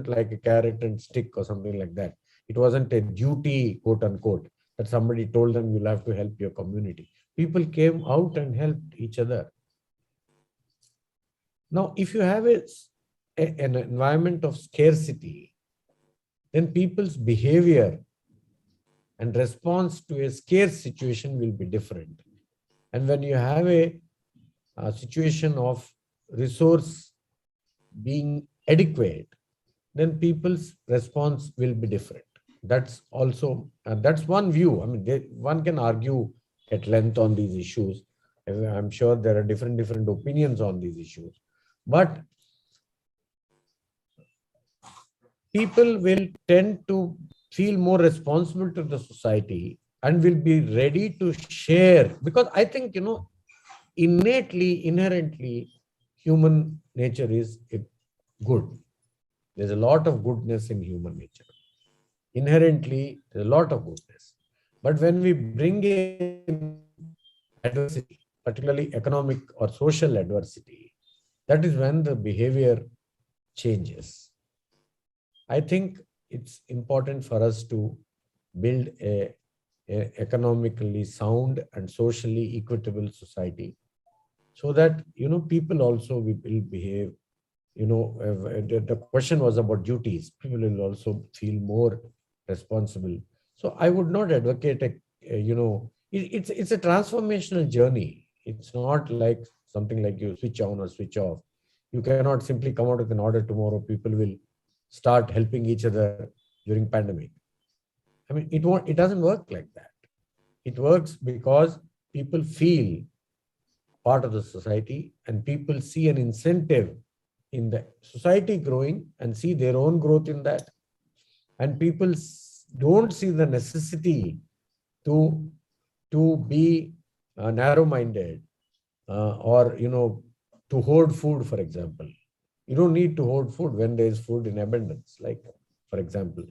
like a carrot and stick or something like that. It wasn't a duty, quote unquote, that somebody told them you'll have to help your community. People came out and helped each other. Now, if you have an environment of scarcity, then people's behavior and response to a scarce situation will be different. And when you have a situation of resource being adequate, then people's response will be different. That's also, that's one view. I mean, one can argue at length on these issues. I'm sure there are different opinions on these issues. But people will tend to feel more responsible to the society and will be ready to share. Because I think, inherently, human nature is good. There's a lot of goodness in human nature. Inherently, there's a lot of goodness. But when we bring in adversity, particularly economic or social adversity, that is when the behavior changes. I think it's important for us to build a economically sound and socially equitable society, so that people also will behave. The question was about duties. People will also feel more responsible. So I would not advocate it's a transformational journey. It's not like something like you switch on or switch off. You cannot simply come out with an order tomorrow. People will start helping each other during pandemic. I mean, it doesn't work like that. It works because people feel part of the society, and people see an incentive in the society growing and see their own growth in that. And people don't see the necessity to be narrow-minded or to hoard food, for example. You don't need to hoard food when there is food in abundance. Like, for example,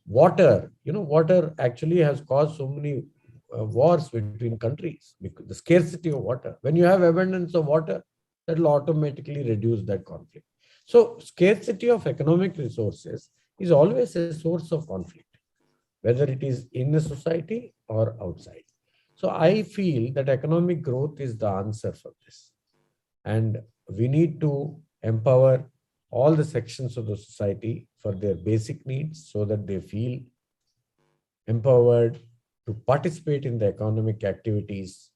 water. Water actually has caused so many wars between countries because the scarcity of water. When you have abundance of water, that will automatically reduce that conflict. So scarcity of economic resources is always a source of conflict, whether it is in a society or outside. So I feel that economic growth is the answer for this. And we need to empower all the sections of the society for their basic needs so that they feel empowered to participate in the economic activities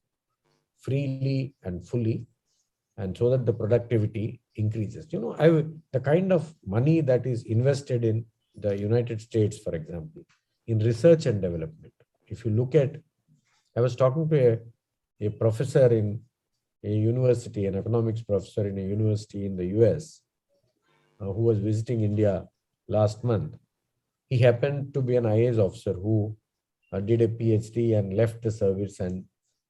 freely and fully, and so that the productivity increases. The kind of money that is invested in the United States, for example, in research and development. If you look at, I was talking to a professor in a university, an economics professor in a university in the US, who was visiting India last month. He happened to be an IAS officer who did a PhD and left the service and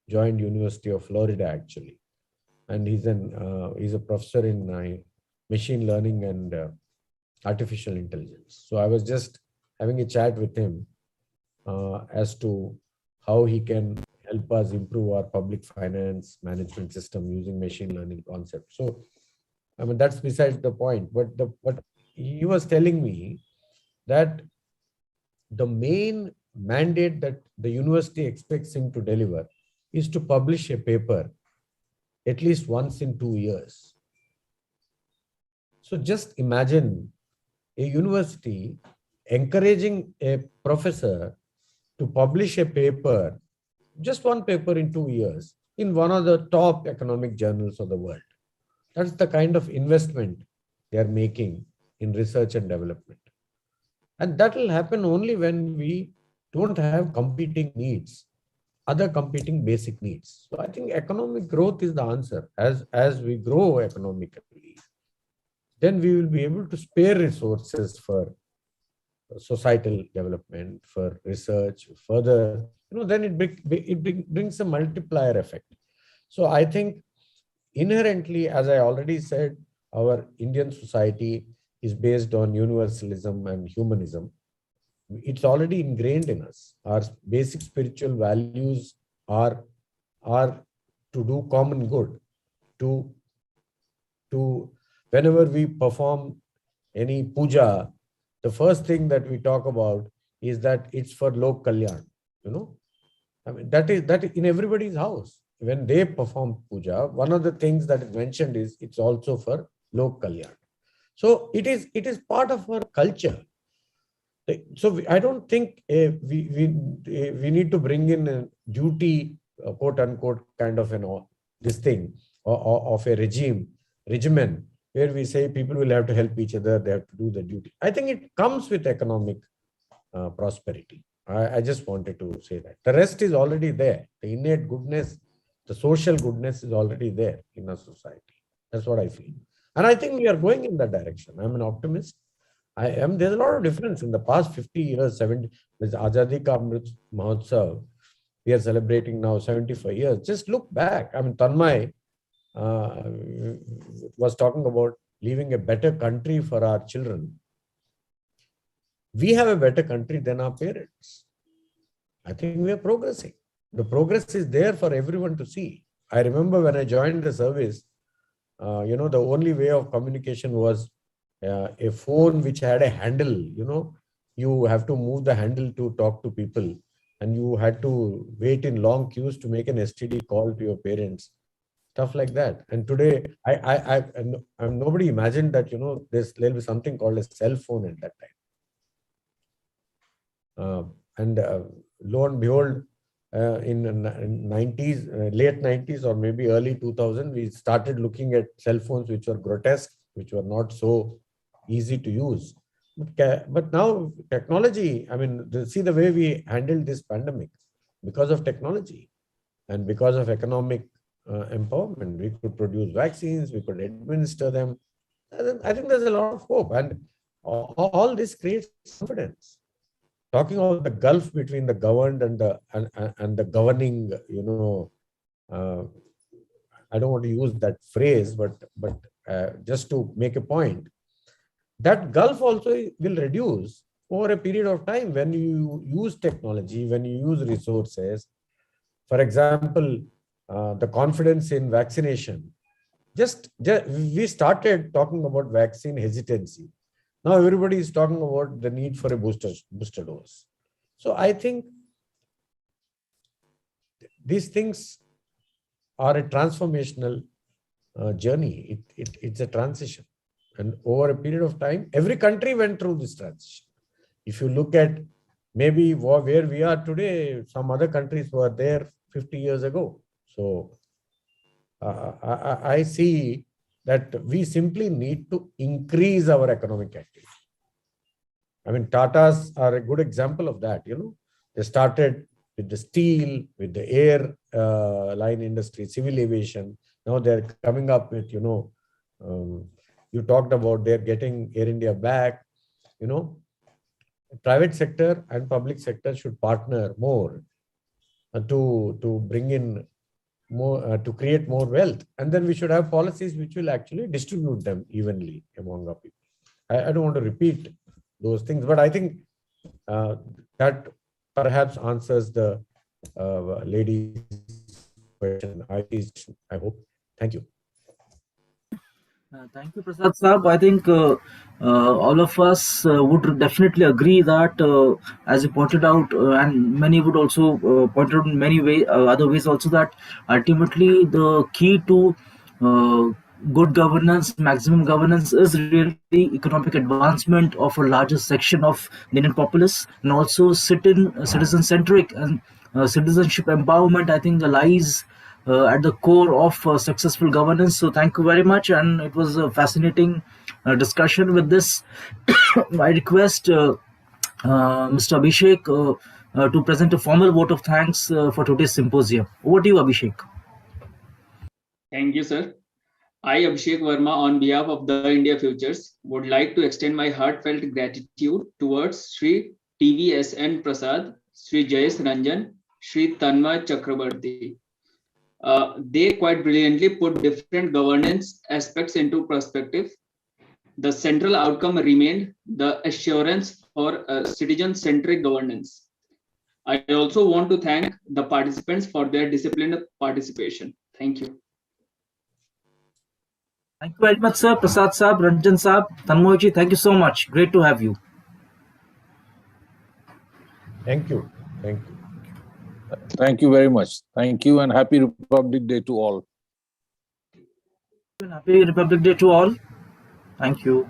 joined University of Florida, actually. And he's a professor in machine learning and artificial intelligence. So I was just having a chat with him as to how he can help us improve our public finance management system using machine learning concepts. So, I mean, that's besides the point. But what he was telling me that the main mandate that the university expects him to deliver is to publish a paper at least once in 2 years. So just imagine a university encouraging a professor to publish a paper, just one paper in 2 years, in one of the top economic journals of the world. That's the kind of investment they are making in research and development. And that will happen only when we don't have competing needs, other competing basic needs. So I think economic growth is the answer. As we grow economically, then we will be able to spare resources for societal development, for research, further, then it brings a multiplier effect. So I think inherently, as I already said, our Indian society is based on universalism and humanism. It's already ingrained in us. Our basic spiritual values are to do common good, to whenever we perform any puja, the first thing that we talk about is that it's for Lok Kalyan. I mean, that is in everybody's house. When they perform puja, one of the things that is mentioned is it's also for Lok Kalyan. So it is part of our culture. So I don't think we need to bring in a duty, quote unquote, kind of this thing of a regimen where we say people will have to help each other, they have to do the duty. I think it comes with economic prosperity. I just wanted to say that. The rest is already there. The innate goodness, the social goodness is already there in our society. That's what I feel. And I think we are going in that direction. I'm an optimist. There's a lot of difference in the past 50 years, 70, there's Azadi Ka Amrit Mahotsav. We are celebrating now 75 years. Just look back. I mean, Tanmoy was talking about leaving a better country for our children. we have a better country than our parents. I think we are progressing. The progress is there for everyone to see. I remember when I joined the service, the only way of communication was a phone which had a handle. You have to move the handle to talk to people, and you had to wait in long queues to make an STD call to your parents, stuff like that. And today, nobody imagined that there'll be something called a cell phone at that time. And lo and behold, in 90s, late 90s or maybe early 2000, we started looking at cell phones which were grotesque, which were not so easy to use. But now technology, see the way we handled this pandemic because of technology and because of economic empowerment. We could produce vaccines, we could administer them. I think there's a lot of hope, and all this creates confidence. Talking about the gulf between the governed and the governing, I don't want to use that phrase, but just to make a point, that gulf also will reduce over a period of time when you use technology, when you use resources. For example, the confidence in vaccination. Just we started talking about vaccine hesitancy. Now everybody is talking about the need for a booster dose. So I think these things are a transformational journey. It's a transition. And over a period of time, every country went through this transition. If you look at maybe where we are today, some other countries were there 50 years ago. So I see that we simply need to increase our economic activity. Tatas are a good example of that. They started with the steel, with the air line industry, civil aviation. Now they're coming up with, you talked about they're getting Air India back. Private sector and public sector should partner more to bring in more, to create more wealth. And then we should have policies which will actually distribute them evenly among our people. I don't want to repeat those things, but I think that perhaps answers the lady's question. I hope. Thank you. Thank you, Prasad Saab. I think all of us would definitely agree that, as you pointed out, and many would also point out in many other ways also, that ultimately the key to good governance, maximum governance, is really economic advancement of a larger section of the Indian populace, and also citizen-centric and citizenship empowerment, I think, lies at the core of successful governance. So thank you very much, and it was a fascinating discussion. With this, I request Mr. Abhishek to present a formal vote of thanks for today's symposium. Over to you, Abhishek. Thank you, sir. I, Abhishek Verma, on behalf of the India Futures, would like to extend my heartfelt gratitude towards Shri TVSN Prasad, Shri Jayesh Ranjan, Shri Tanmoy Chakrabarty. They quite brilliantly put different governance aspects into perspective. The central outcome remained the assurance for citizen-centric governance. I also want to thank the participants for their disciplined participation. Thank you. Thank you very much, sir. Prasad Saab, Ranjan Saab, Tanmoy ji, thank you so much. Great to have you. Thank you. Thank you. Thank you very much. Thank you, and happy Republic Day to all. Happy Republic Day to all. Thank you.